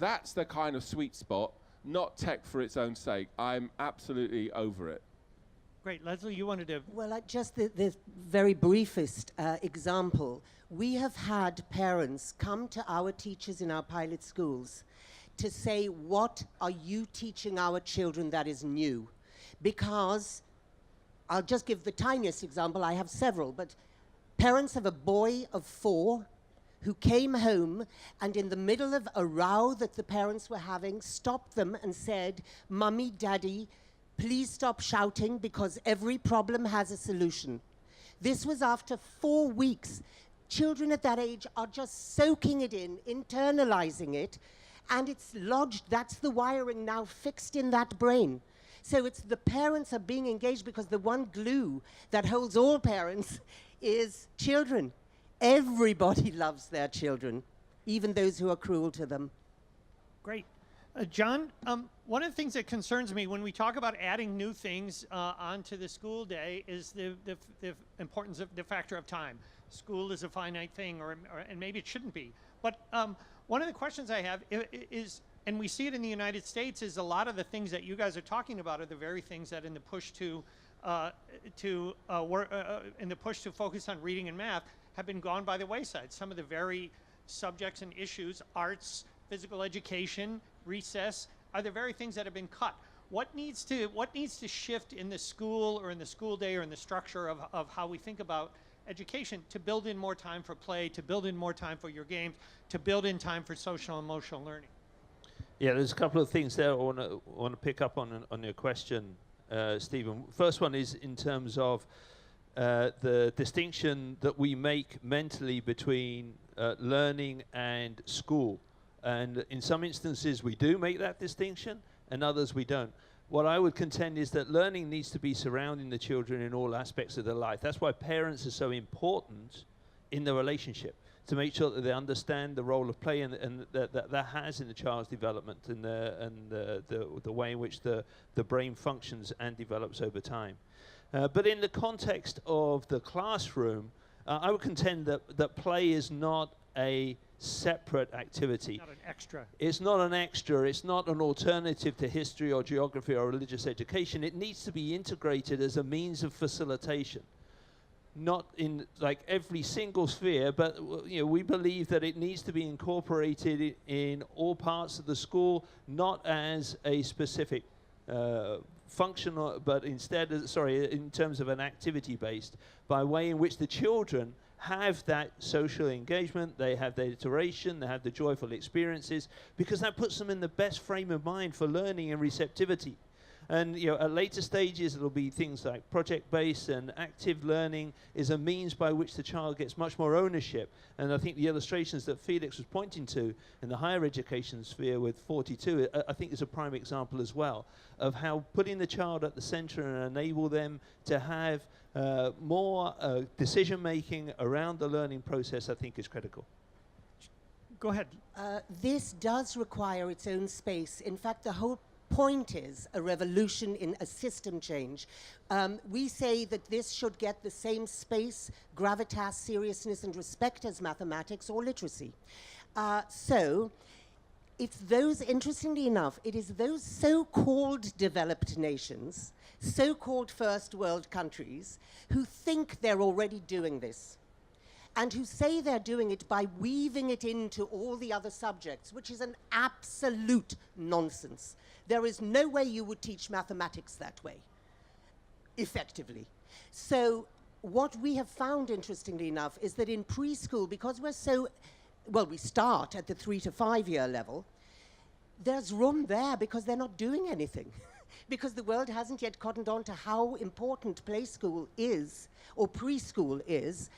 That's the kind of sweet spot, not tech for its own sake. I'm absolutely over it. Great, Leslie, you wanted to... Well, just the very briefest example. We have had parents come to our teachers in our pilot schools to say, what are you teaching our children that is new? Because, I'll just give the tiniest example, I have several, but parents of a boy of 4 who came home and in the middle of a row that the parents were having, stopped them and said, Mummy, Daddy, please stop shouting because every problem has a solution. This was after 4 weeks. Children at that age are just soaking it in, internalizing it, and it's lodged. That's the wiring now fixed in that brain. So it's the parents are being engaged because the one glue that holds all parents is children. Everybody loves their children, even those who are cruel to them. Great. John, one of the things that concerns me when we talk about adding new things onto the school day is the importance of the factor of time. School is a finite thing, and maybe it shouldn't be. But one of the questions I have is, and we see it in the United States, is a lot of the things that you guys are talking about are the very things that in the push to focus on reading and math have been gone by the wayside. Some of the very subjects and issues, arts, physical education, recess, are the very things that have been cut. What needs to shift in the school or in the school day or in the structure of how we think about education to build in more time for play, to build in more time for your games, to build in time for social and emotional learning? Yeah, there's a couple of things there I want to pick up on your question, Stephen. First one is in terms of the distinction that we make mentally between learning and school. And in some instances we do make that distinction, and others we don't. What I would contend is that learning needs to be surrounding the children in all aspects of their life. That's why parents are so important in the relationship, to make sure that they understand the role of play and that has in the child's development and the way in which the brain functions and develops over time. But in the context of the classroom, I would contend that play is not a separate activity. Not an extra. It's not an extra, it's not an alternative to history or geography or religious education. It needs to be integrated as a means of facilitation. Not in like every single sphere, but we believe that it needs to be incorporated in all parts of the school, not as a specific functional, but instead, in terms of an activity based, by way in which the children have that social engagement, they have their iteration, they have the joyful experiences, because that puts them in the best frame of mind for learning and receptivity. And at later stages, it'll be things like project-based, and active learning is a means by which the child gets much more ownership. And I think the illustrations that Felix was pointing to in the higher education sphere with 42, I think is a prime example as well of how putting the child at the center and enable them to have more decision-making around the learning process, I think is critical. Go ahead. This does require its own space. In fact, the whole point is a revolution in a system change. We say that this should get the same space, gravitas, seriousness, and respect as mathematics or literacy. So it's those, interestingly enough, it is those so-called developed nations, so-called first world countries, who think they're already doing this, and who say they're doing it by weaving it into all the other subjects, which is an absolute nonsense. There is no way you would teach mathematics that way, effectively. So what we have found, interestingly enough, is that in preschool, because we're so, well, we start at the 3 to 5 year level, there's room there because they're not doing anything. Because the world hasn't yet cottoned on to how important play school is, or preschool is.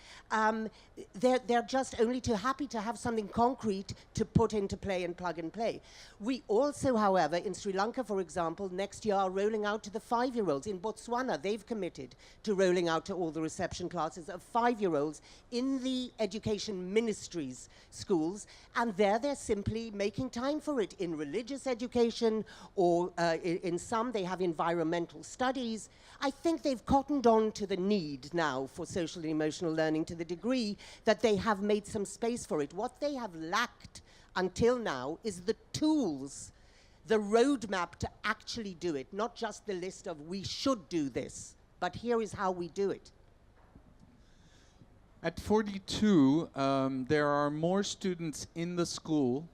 They're just only too happy to have something concrete to put into play and plug and play. We also, however, in Sri Lanka, for example, next year are rolling out to the 5-year-olds. In Botswana, they've committed to rolling out to all the reception classes of 5-year-olds in the education ministries schools, and there they're simply making time for it in religious education, or in some they have environmental studies. I think they've cottoned on to the need now for social and emotional learning to the degree that they have made some space for it. What they have lacked until now is the tools, the roadmap to actually do it, not just the list of we should do this, but here is how we do it. At 42, there are more students in the school,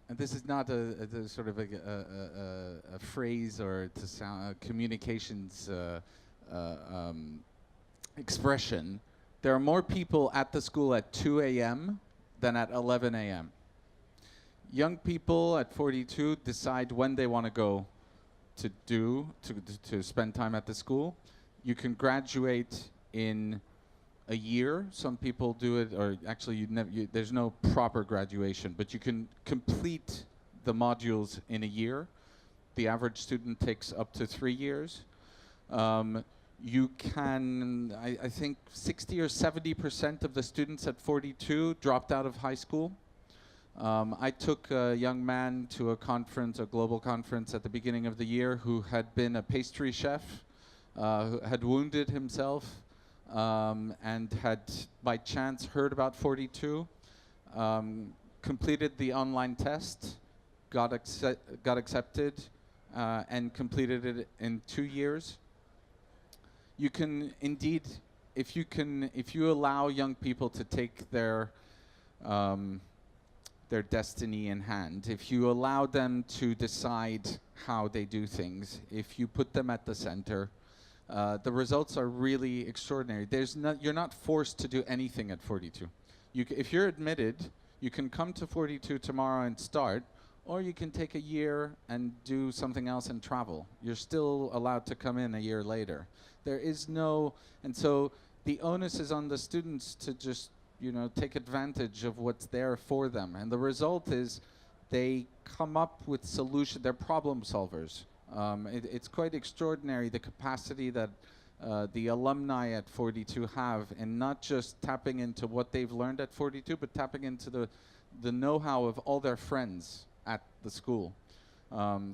and this is not a sort of a phrase or to sound communications expression. There are more people at the school at 2 a.m. than at 11 a.m. Young people at 42 decide when they want to go to spend time at the school. You can graduate in a year. Some people do it, or actually there's no proper graduation, but you can complete the modules in a year. The average student takes up to 3 years. You can, I think 60 or 70% of the students at 42 dropped out of high school. I took a young man to a conference, a global conference at the beginning of the year, who had been a pastry chef, who had wounded himself, and had by chance heard about 42, completed the online test, got accepted, and completed it in 2 years. You can indeed, if you allow young people to take their destiny in hand, if you allow them to decide how they do things, if you put them at the center, the results are really extraordinary. You're not forced to do anything at 42. If you're admitted, you can come to 42 tomorrow and start, or you can take a year and do something else and travel. You're still allowed to come in a year later. There is no, and so the onus is on the students to just, take advantage of what's there for them. And the result is they come up with solutions. They're problem solvers. It's quite extraordinary the capacity that the alumni at 42 have, and not just tapping into what they've learned at 42, but tapping into the know-how of all their friends at the school.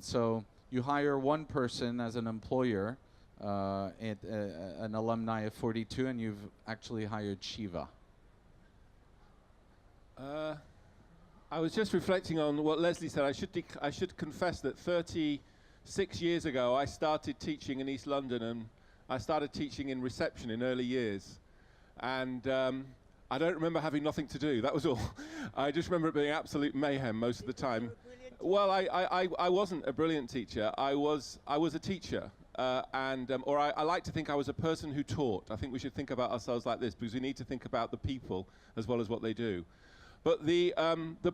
So you hire one person as an employer, an alumni of 42, and you've actually hired Shiva. I was just reflecting on what Leslie said. I should confess that 36 years ago, I started teaching in East London, and I started teaching in reception in early years. And I don't remember having nothing to do. That was all. I just remember it being absolute mayhem most of the time. Well, I wasn't a brilliant teacher. I was a teacher. Or I like to think I was a person who taught. I think we should think about ourselves like this, because we need to think about the people as well as what they do. But the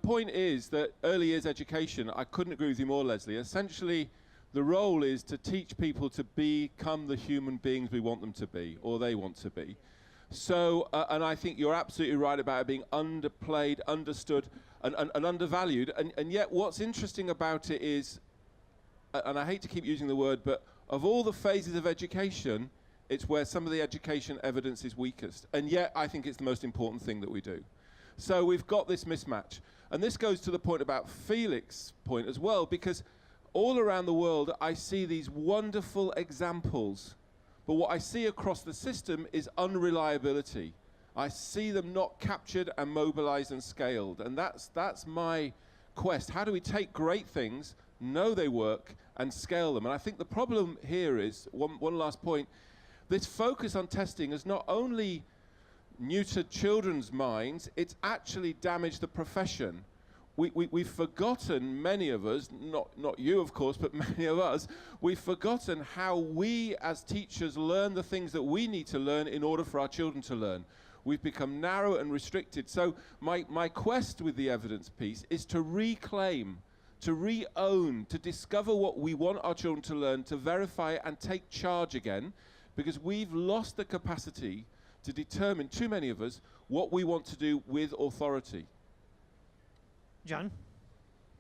point is that early years education, I couldn't agree with you more, Leslie. Essentially, the role is to teach people to become the human beings we want them to be, or they want to be. So, and I think you're absolutely right about it being underplayed, understood, and undervalued. And yet what's interesting about it is, and I hate to keep using the word, but of all the phases of education, it's where some of the education evidence is weakest. And yet I think it's the most important thing that we do. So we've got this mismatch. And this goes to the point about Felix's point as well, because all around the world I see these wonderful examples, but what I see across the system is unreliability. I see them not captured and mobilized and scaled. And that's my quest. How do we take great things, know they work, and scale them? And I think the problem here is, one last point, this focus on testing has not only neutered children's minds, it's actually damaged the profession. We've forgotten, many of us, not you of course, but many of us, we've forgotten how we as teachers learn the things that we need to learn in order for our children to learn. We've become narrow and restricted. So my quest with the evidence piece is to reclaim, to re-own, to discover what we want our children to learn, to verify and take charge again, because we've lost the capacity to determine, too many of us, what we want to do with authority. John?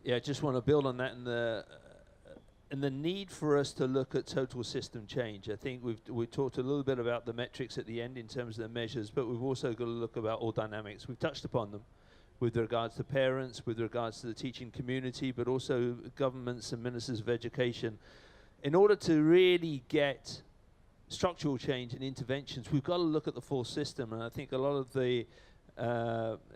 Yeah, I just want to build on that and the need for us to look at total system change. I think we talked a little bit about the metrics at the end in terms of the measures, but we've also got to look about all dynamics. We've touched upon them with regards to parents, with regards to the teaching community, but also governments and ministers of education. In order to really get structural change and interventions, we've got to look at the full system. And I think a lot of the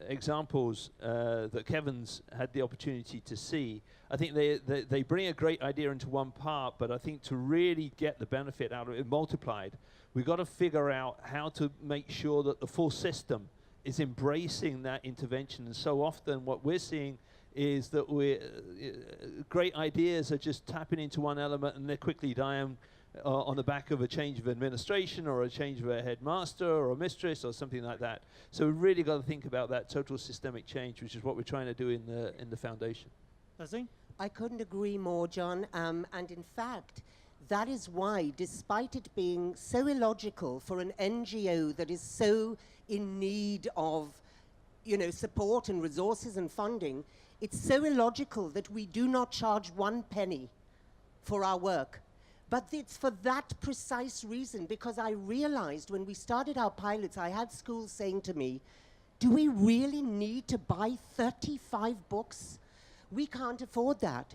examples that Kevin's had the opportunity to see, I think they bring a great idea into one part, but I think to really get the benefit out of it multiplied, we've got to figure out how to make sure that the full system is embracing that intervention. And so often what we're seeing is that great ideas are just tapping into one element and they're quickly dying on the back of a change of administration or a change of a headmaster or a mistress or something like that. So we've really got to think about that total systemic change, which is what we're trying to do in the foundation. Leslie? I couldn't agree more, John. And in fact, that is why, despite it being so illogical for an NGO that is so in need of, support and resources and funding, it's so illogical that we do not charge 1 penny for our work. But it's for that precise reason, because I realized when we started our pilots, I had schools saying to me, do we really need to buy 35 books? We can't afford that,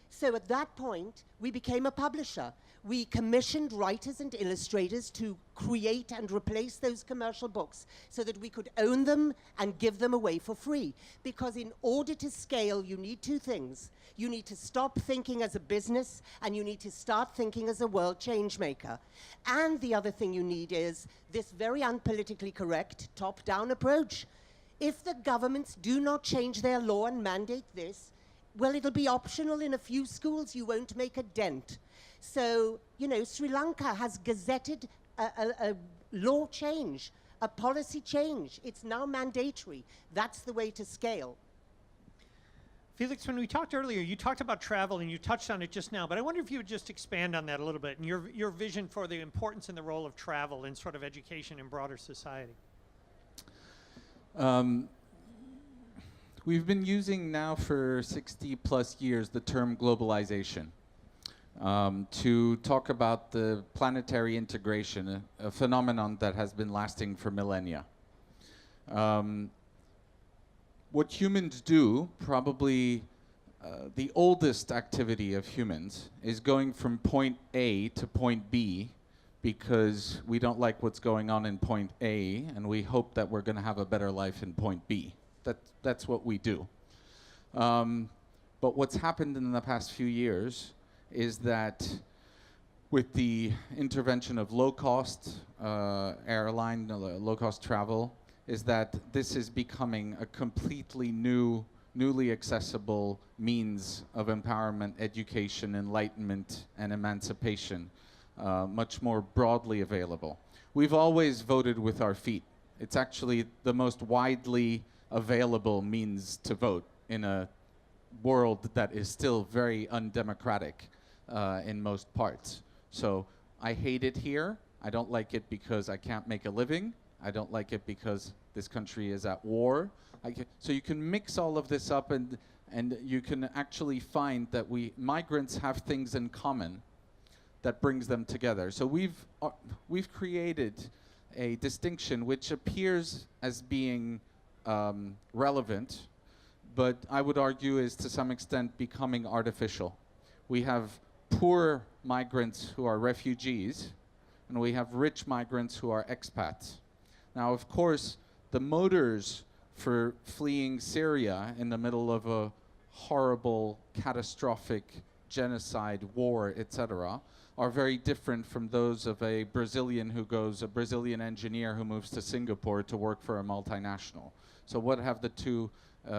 So at that point, we became a publisher. We commissioned writers and illustrators to create and replace those commercial books so that we could own them and give them away for free. Because in order to scale, you need 2 things. You need to stop thinking as a business, and you need to start thinking as a world change maker. And the other thing you need is this very unpolitically correct top-down approach. If the governments do not change their law and mandate this, well, it'll be optional in a few schools. You won't make a dent. So, Sri Lanka has gazetted a law change, a policy change. It's now mandatory. That's the way to scale. Felix, when we talked earlier, you talked about travel, and you touched on it just now, but I wonder if you would just expand on that a little bit, and your vision for the importance and the role of travel in sort of education and broader society. We've been using now for 60 plus years the term globalization to talk about the planetary integration, a phenomenon that has been lasting for millennia. What humans do, probably the oldest activity of humans, is going from point A to point B because we don't like what's going on in point A and we hope that we're going to have a better life in point B. That's what we do. But what's happened in the past few years is that with the intervention of low-cost airline, low-cost travel, is that this is becoming a completely newly accessible means of empowerment, education, enlightenment, and emancipation, much more broadly available. We've always voted with our feet. It's actually the most widely available means to vote in a world that is still very undemocratic in most parts. So I hate it here. I don't like it because I can't make a living. I don't like it because this country is at war. So you can mix all of this up, and you can actually find that migrants have things in common that brings them together. So we've created a distinction which appears as being relevant, but I would argue is to some extent becoming artificial. We have poor migrants who are refugees, and we have rich migrants who are expats. Now, of course, the motives for fleeing Syria in the middle of a horrible, catastrophic genocide, war, etc., are very different from those of a Brazilian engineer who moves to Singapore to work for a multinational. So what have the two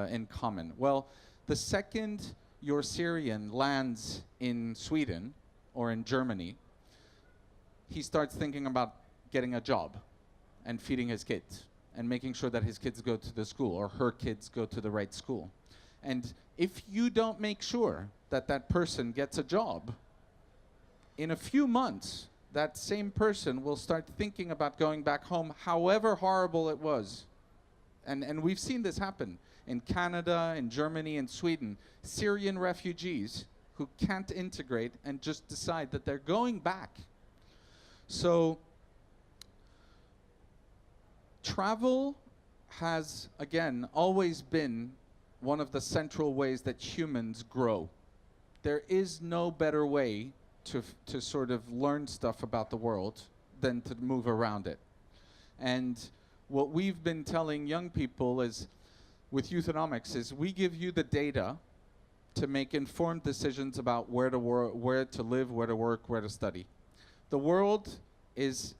in common? Well, the second your Syrian lands in Sweden or in Germany, he starts thinking about getting a job and feeding his kids and making sure that his kids go to the school or her kids go to the right school. And if you don't make sure that that person gets a job, in a few months, that same person will start thinking about going back home, however horrible it was. And we've seen this happen in Canada, in Germany, in Sweden. Syrian refugees who can't integrate and just decide that they're going back. So travel has, again, always been one of the central ways that humans grow. There is no better way to sort of learn stuff about the world than to move around it. And what we've been telling young people is, with Youthonomics, is we give you the data to make informed decisions about where to live, where to work, where to study. The world is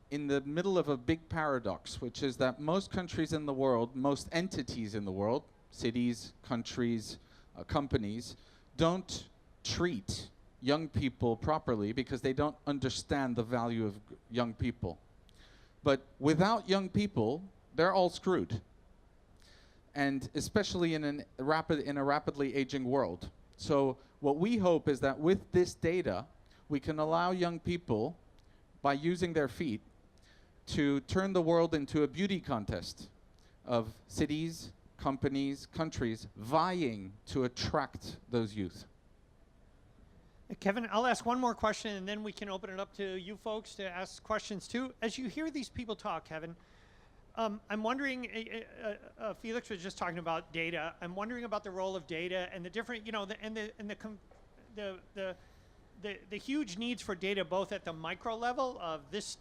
in the middle of a big paradox, which is that most countries in the world, most entities in the world, cities, countries, companies, don't treat young people properly because they don't understand the value of young people. But without young people, they're all screwed. And especially in a rapidly aging world. So what we hope is that with this data, we can allow young people, by using their feet, to turn the world into a beauty contest of cities, companies, countries vying to attract those youth. Kevin, I'll ask one more question, and then we can open it up to you folks to ask questions too. As you hear these people talk, Kevin, I'm wondering, Felix was just talking about data. I'm wondering about the role of data and the different, the huge needs for data, both at the micro level of this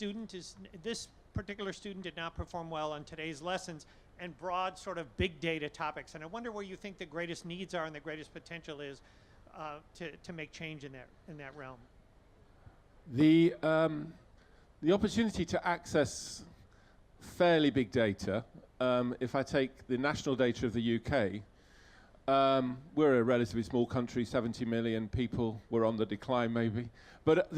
particular student did not perform well on today's lessons, and broad sort of big data topics. And I wonder where you think the greatest needs are and the greatest potential is to make change in that realm. The opportunity to access fairly big data, if I take the national data of the UK, we're a relatively small country, 70 million people. We're on the decline maybe. But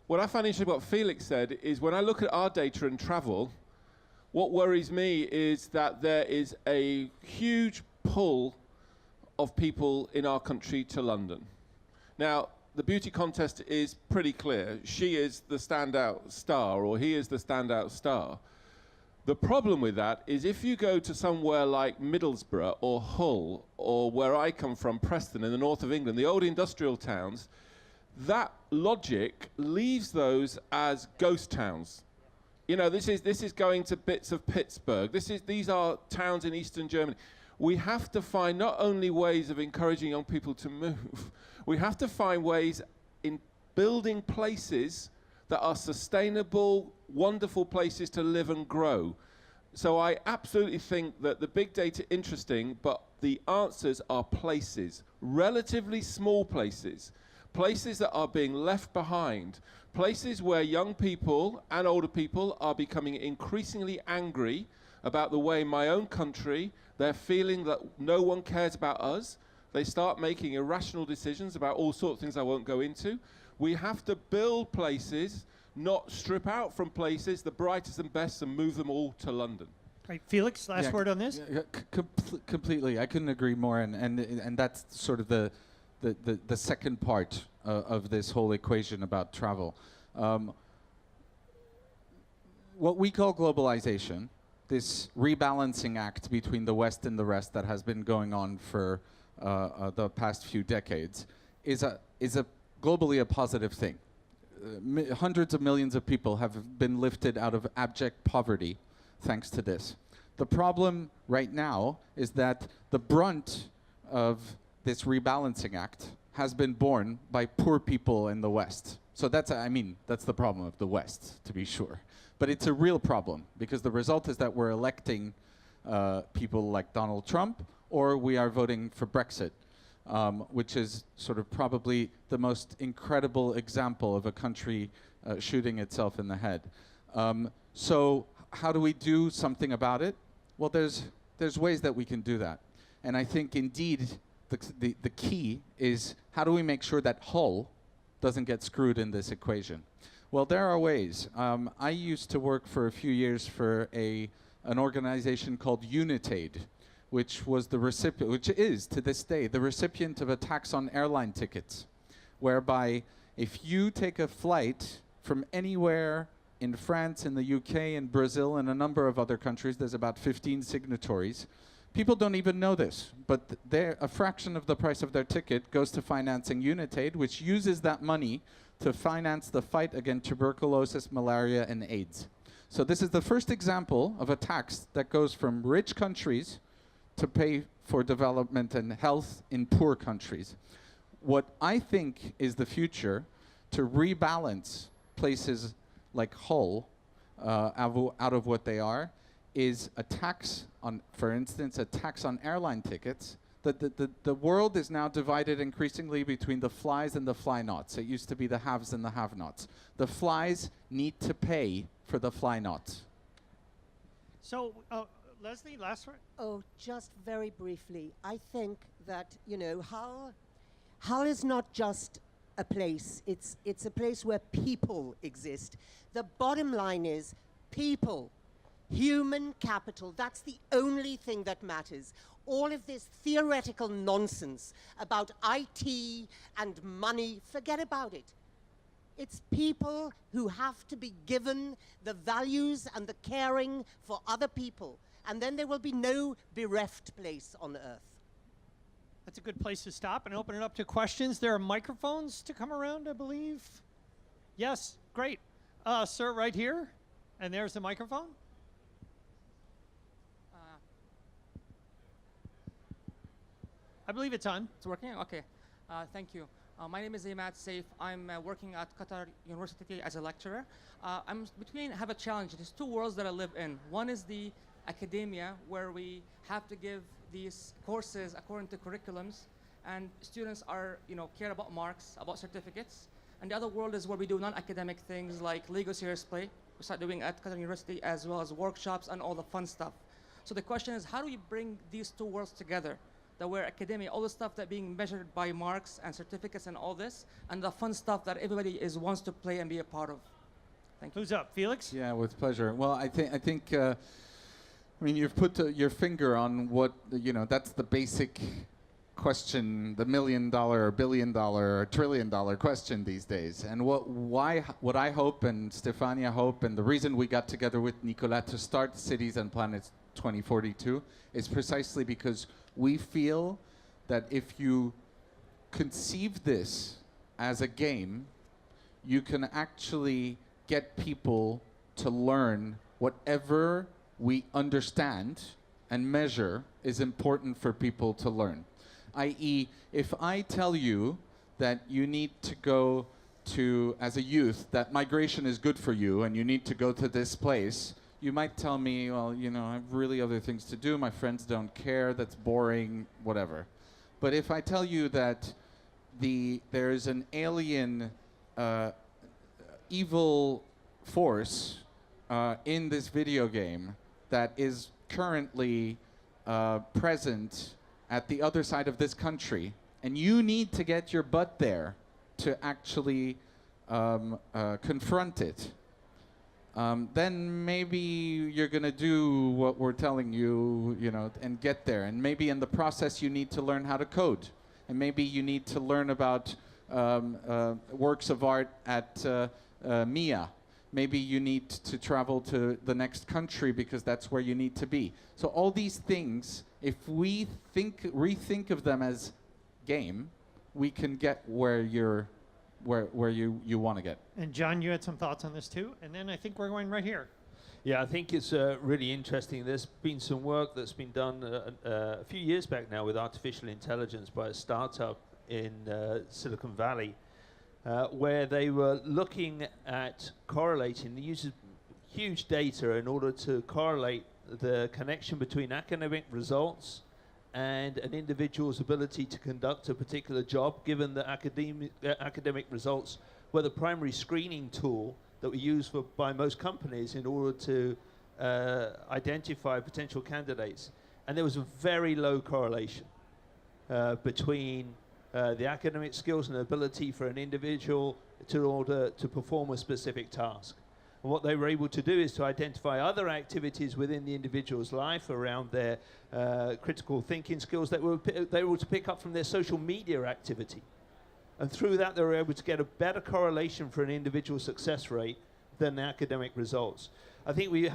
what I find interesting what Felix said is when I look at our data and travel, what worries me is that there is a huge pull of people in our country to London. Now, the beauty contest is pretty clear. She is the standout star, or he is the standout star. The problem with that is if you go to somewhere like Middlesbrough or Hull, or where I come from, Preston, in the north of England, the old industrial towns, that logic leaves those as ghost towns. You know, this is going to bits of Pittsburgh. These are towns in eastern Germany. We have to find not only ways of encouraging young people to move, we have to find ways in building places that are sustainable, wonderful places to live and grow. So I absolutely think that the big data interesting, but the answers are places, relatively small places, places that are being left behind, places where young people and older people are becoming increasingly angry about the way my own country, they're feeling that no one cares about us. They start making irrational decisions about all sorts of things I won't go into. We have to build places, not strip out from places the brightest and best and move them all to London. Right, Felix, last word on this? Completely. I couldn't agree more. And that's sort of the second part of this whole equation about travel. What we call globalization, this rebalancing act between the West and the rest that has been going on for the past few decades, is a globally a positive thing. Hundreds of millions of people have been lifted out of abject poverty thanks to this. The problem right now is that the brunt of this rebalancing act has been borne by poor people in the West. So that's the problem of the West, to be sure. But it's a real problem, because the result is that we're electing people like Donald Trump, or we are voting for Brexit, which is sort of probably the most incredible example of a country shooting itself in the head. So how do we do something about it? Well, there's ways that we can do that. And I think indeed the key is, how do we make sure that Hull doesn't get screwed in this equation? Well, there are ways. I used to work for a few years for an organization called Unitaid, which was the recipient, which is to this day the recipient of a tax on airline tickets, whereby if you take a flight from anywhere in France, in the UK, in Brazil, and a number of other countries, there's about 15 signatories. People don't even know this, but a fraction of the price of their ticket goes to financing Unitaid, which uses that money to finance the fight against tuberculosis, malaria, and AIDS. So this is the first example of a tax that goes from rich countries to pay for development and health in poor countries. What I think is the future, to rebalance places like Hull out of what they are, is a tax on, for instance, a tax on airline tickets. The world is now divided increasingly between the flies and the fly-nots. It used to be the haves and the have-nots. The flies need to pay for the fly-nots. So, Leslie, last word? Oh, just very briefly. I think that, Hull is not just a place. It's a place where people exist. The bottom line is people, human capital. That's the only thing that matters. All of this theoretical nonsense about IT and money, forget about it. It's people who have to be given the values and the caring for other people. And then there will be no bereft place on earth. That's a good place to stop and open it up to questions. There are microphones to come around, I believe. Yes, great. Sir, right here. And there's the microphone. I believe it's on. It's working? Okay. Thank you. My name is Imad Saif. I'm working at Qatar University as a lecturer. I have a challenge. There's two worlds that I live in. One is the academia, where we have to give these courses according to curriculums, and students are, care about marks, about certificates. And the other world is where we do non-academic things like Lego Serious Play. We start doing at Qatar University, as well as workshops and all the fun stuff. So the question is, how do we bring these two worlds together? That where academia, all the stuff that being measured by marks and certificates and all this, and the fun stuff that everybody wants to play and be a part of. Thank you. Who's up, Felix? Yeah, with pleasure. Well, I think you've put your finger on what, that's the basic question, the $1 million, $1 billion, $1 trillion question these days. And what I hope, and Stefania hope, and the reason we got together with Nicolas to start Cities and Planets 2042 is precisely because we feel that if you conceive this as a game, you can actually get people to learn whatever we understand and measure is important for people to learn. I.e., if I tell you that you need to go to, as a youth, that migration is good for you and you need to go to this place, you might tell me, well, you know, I have really other things to do. My friends don't care. That's boring, whatever. But if I tell you that there's an alien evil force in this video game that is currently present at the other side of this country, and you need to get your butt there to actually confront it, then maybe you're going to do what we're telling you, you know, and get there. And maybe in the process you need to learn how to code. And maybe you need to learn about works of art at MIA. Maybe you need to travel to the next country because that's where you need to be. So all these things, if we rethink of them as game, we can get where you want to get. And John, you had some thoughts on this too, and then I think we're going right here. Yeah, I think it's really interesting. There's been some work that's been done a few years back now with artificial intelligence by a startup in Silicon Valley, where they were looking at correlating, they used huge data in order to correlate the connection between academic results and an individual's ability to conduct a particular job, given that academic results were the primary screening tool that were used by most companies in order to identify potential candidates. And there was a very low correlation between the academic skills and ability for an individual in order to perform a specific task. And what they were able to do is to identify other activities within the individual's life around their critical thinking skills that they were able to pick up from their social media activity. And through that, they were able to get a better correlation for an individual success rate than the academic results. I think we're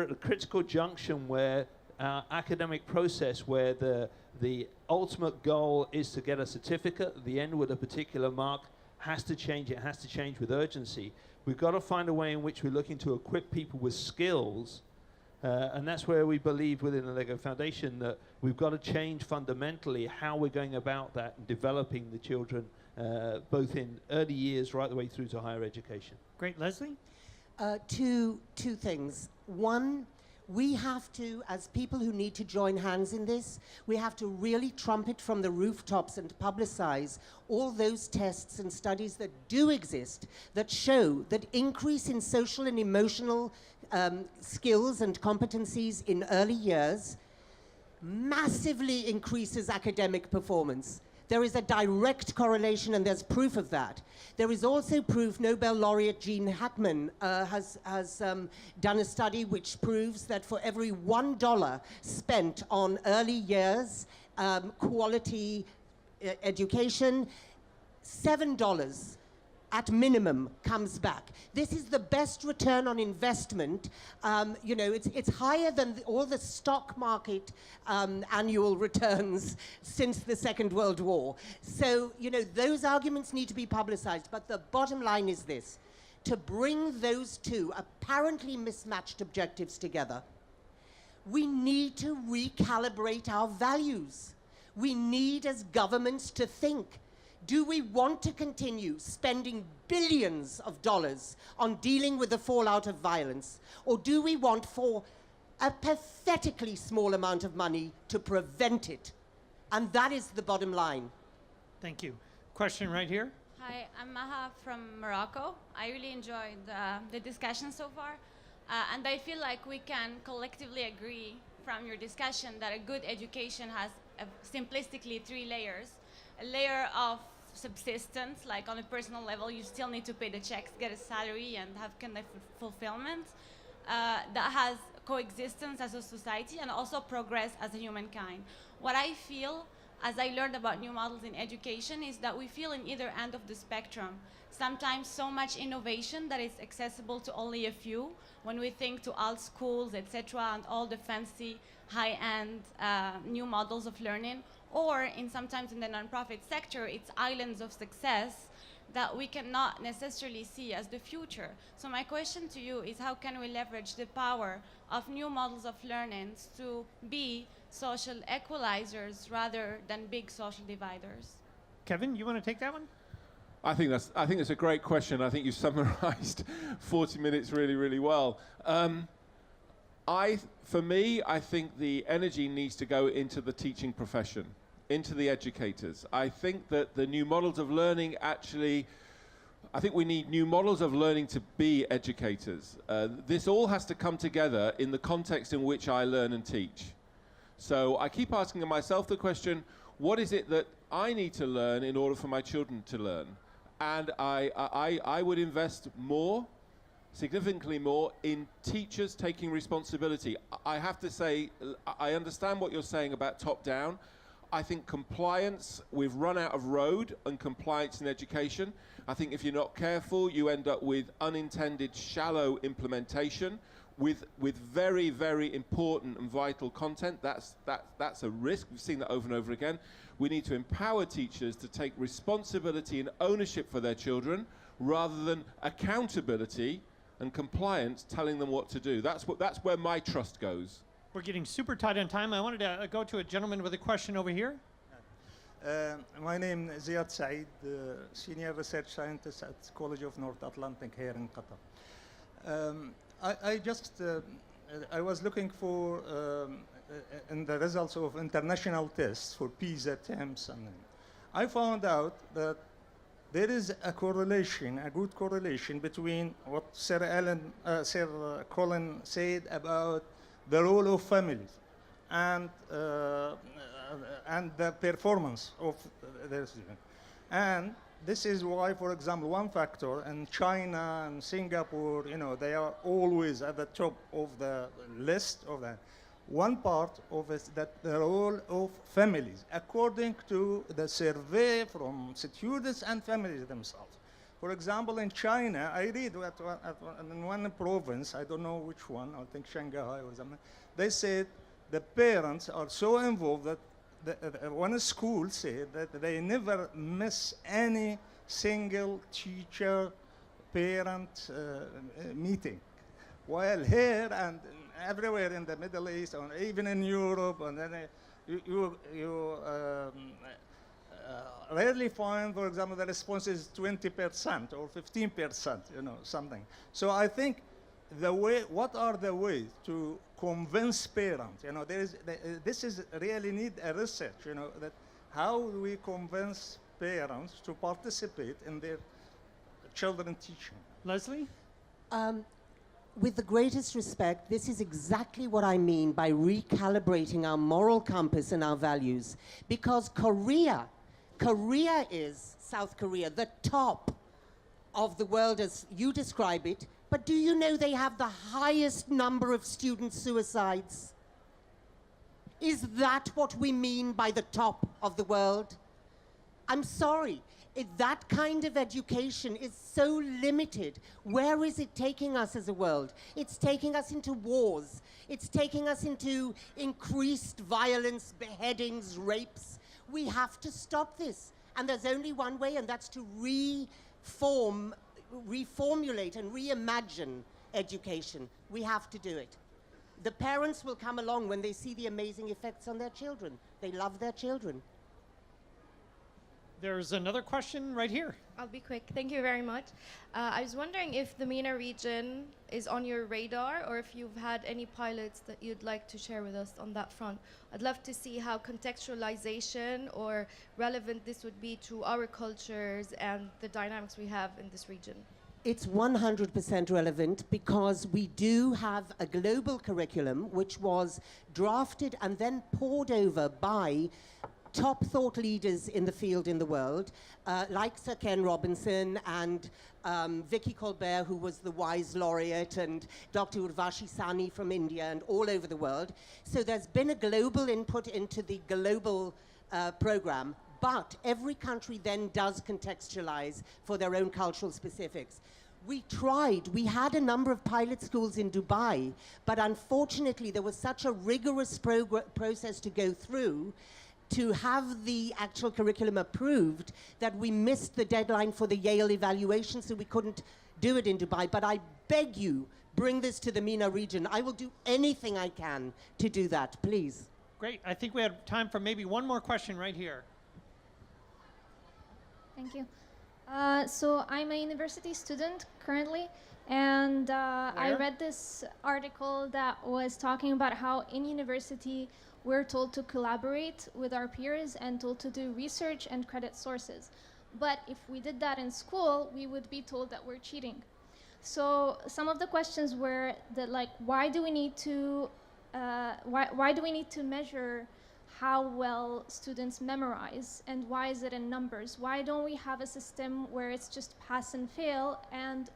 at a critical junction where our academic process, where the ultimate goal is to get a certificate at the end with a particular mark, has to change. It has to change with urgency. We've got to find a way in which we're looking to equip people with skills, and that's where we believe within the LEGO Foundation that we've got to change fundamentally how we're going about that and developing the children, both in early years right the way through to higher education. Great. Leslie? Two things. One, we have to, as people who need to join hands in this, we have to really trumpet from the rooftops and publicize all those tests and studies that do exist that show that increase in social and emotional skills and competencies in early years massively increases academic performance. There is a direct correlation, and there's proof of that. There is also proof. Nobel laureate Gene Hackman has done a study which proves that for every $1 spent on early years quality education, $7 at minimum comes back. This is the best return on investment. You know, it's higher than all the stock market annual returns since the Second World War. So, you know, those arguments need to be publicized. But the bottom line is this: to bring those two apparently mismatched objectives together, we need to recalibrate our values. We need, as governments, to think, do we want to continue spending billions of dollars on dealing with the fallout of violence? Or do we want, for a pathetically small amount of money, to prevent it? And that is the bottom line. Thank you. Question right here. Hi, I'm Maha from Morocco. I really enjoyed the discussion so far. And I feel like we can collectively agree from your discussion that a good education has simplistically 3 layers. A layer of subsistence, like on a personal level, you still need to pay the checks, get a salary, and have kind of fulfillment. That has coexistence as a society and also progress as a humankind. What I feel, as I learned about new models in education, is that we feel in either end of the spectrum. Sometimes so much innovation that is accessible to only a few. When we think to alt schools, etc., and all the fancy, high-end new models of learning, or sometimes in the nonprofit sector, it's islands of success that we cannot necessarily see as the future. So my question to you is, how can we leverage the power of new models of learning to be social equalizers rather than big social dividers? Kevin, you want to take that one? I think that's a great question. I think you summarised 40 minutes really, really well. For me, I think the energy needs to go into the teaching profession, into the educators. I think that the new models of learning actually, I think we need new models of learning to be educators. This all has to come together in the context in which I learn and teach. So I keep asking myself the question, what is it that I need to learn in order for my children to learn? And I would invest more, significantly more, in teachers taking responsibility. I have to say, I understand what you're saying about top-down. I think compliance, we've run out of road on compliance in education. I think if you're not careful, you end up with unintended shallow implementation with very, very important and vital content. That's a risk. We've seen that over and over again. We need to empower teachers to take responsibility and ownership for their children rather than accountability and compliance telling them what to do. That's where my trust goes. We're getting super tight on time. I wanted to go to a gentleman with a question over here. My name is Ziad Saeed, Senior Research Scientist at College of North Atlantic here in Qatar. I was looking for in the results of international tests for PISA attempts, and I found out that there is a correlation, a good correlation between what Sir Colin said about the role of families and the performance of their students. And this is why, for example, one factor in China and Singapore, they are always at the top of the list of that. One part of it is that the role of families, according to the survey from students and families themselves. For example, in China, I read in one province, I don't know which one, I think Shanghai or something, they said the parents are so involved that one school said that they never miss any single teacher-parent meeting. While here and everywhere in the Middle East, or even in Europe, and then you rarely find, for example, the response is 20% or 15%, something. So I think what are the ways to convince parents? This is really need a research, that how do we convince parents to participate in their children teaching? Leslie? With the greatest respect, this is exactly what I mean by recalibrating our moral compass and our values. Because Korea is, South Korea, the top of the world as you describe it, but do you know they have the highest number of student suicides? Is that what we mean by the top of the world? I'm sorry. That kind of education is so limited. Where is it taking us as a world? It's taking us into wars. It's taking us into increased violence, beheadings, rapes. We have to stop this. And there's only one way, and that's to reformulate and reimagine education. We have to do it. The parents will come along when they see the amazing effects on their children. They love their children. There's another question right here. I'll be quick. Thank you very much. I was wondering if the MENA region is on your radar, or if you've had any pilots that you'd like to share with us on that front. I'd love to see how contextualization or relevant this would be to our cultures and the dynamics we have in this region. It's 100% relevant because we do have a global curriculum which was drafted and then poured over by top thought leaders in the field in the world, like Sir Ken Robinson and Vicky Colbert, who was the WISE laureate, and Dr. Urvashi Sani from India and all over the world. So there's been a global input into the global program, but every country then does contextualize for their own cultural specifics. We had a number of pilot schools in Dubai, but unfortunately there was such a rigorous process to go through to have the actual curriculum approved that we missed the deadline for the Yale evaluation, so we couldn't do it in Dubai. But I beg you, bring this to the MENA region. I will do anything I can to do that, please. Great. I think we have time for maybe one more question right here. Thank you. So I'm a university student currently, and I Where? read this article that was talking about how in university we're told to collaborate with our peers and told to do research and credit sources. But if we did that in school, we would be told that we're cheating. So some of the questions were that, like, why do we need to measure how well students memorize, and why is it in numbers? Why don't we have a system where it's just pass and fail, and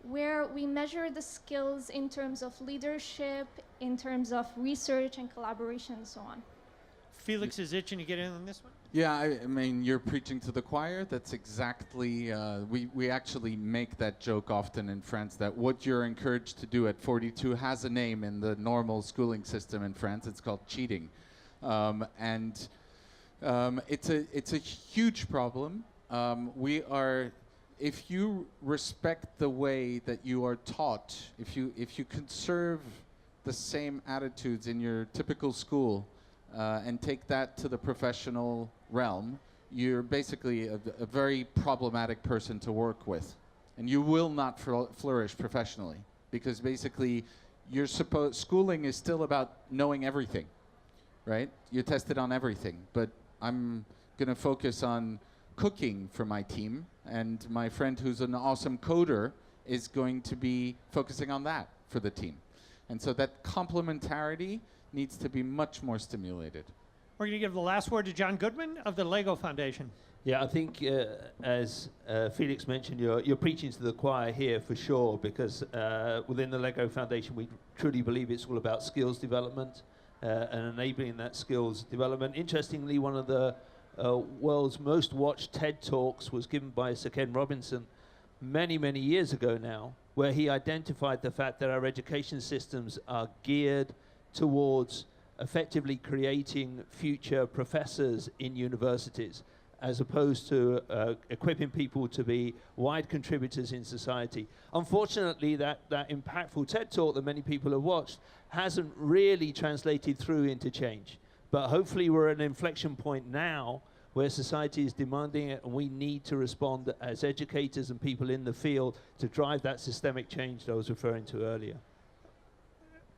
where we measure the skills in terms of leadership, in terms of research and collaboration and so on? Felix is itching to get in on this one. Yeah, I mean, you're preaching to the choir. That's exactly, we actually make that joke often in France, that what you're encouraged to do at 42 has a name in the normal schooling system in France. It's called cheating. It's a huge problem. If you respect the way that you are taught, if you conserve the same attitudes in your typical school, and take that to the professional realm, you're basically a very problematic person to work with. And you will not flourish professionally, because basically schooling is still about knowing everything, right? You're tested on everything, but I'm gonna focus on cooking for my team, and my friend who's an awesome coder is going to be focusing on that for the team. And so that complementarity needs to be much more stimulated. We're going to give the last word to John Goodman of the Lego Foundation. Yeah, I think as Felix mentioned, you're preaching to the choir here for sure, because within the Lego Foundation we truly believe it's all about skills development and enabling that skills development. Interestingly, one of the world's most watched TED Talks was given by Sir Ken Robinson many, many years ago now, where he identified the fact that our education systems are geared towards effectively creating future professors in universities, as opposed to equipping people to be wide contributors in society. Unfortunately, that impactful TED Talk that many people have watched hasn't really translated through into change. But hopefully we're at an inflection point now where society is demanding it, and we need to respond as educators and people in the field to drive that systemic change that I was referring to earlier.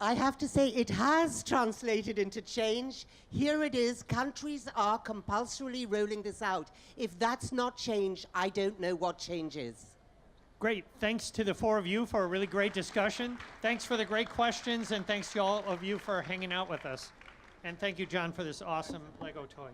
I have to say it has translated into change. Here it is, countries are compulsorily rolling this out. If that's not change, I don't know what change is. Great. Thanks to the four of you for a really great discussion. Thanks for the great questions, and thanks to all of you for hanging out with us. And thank you, John, for this awesome Lego toy.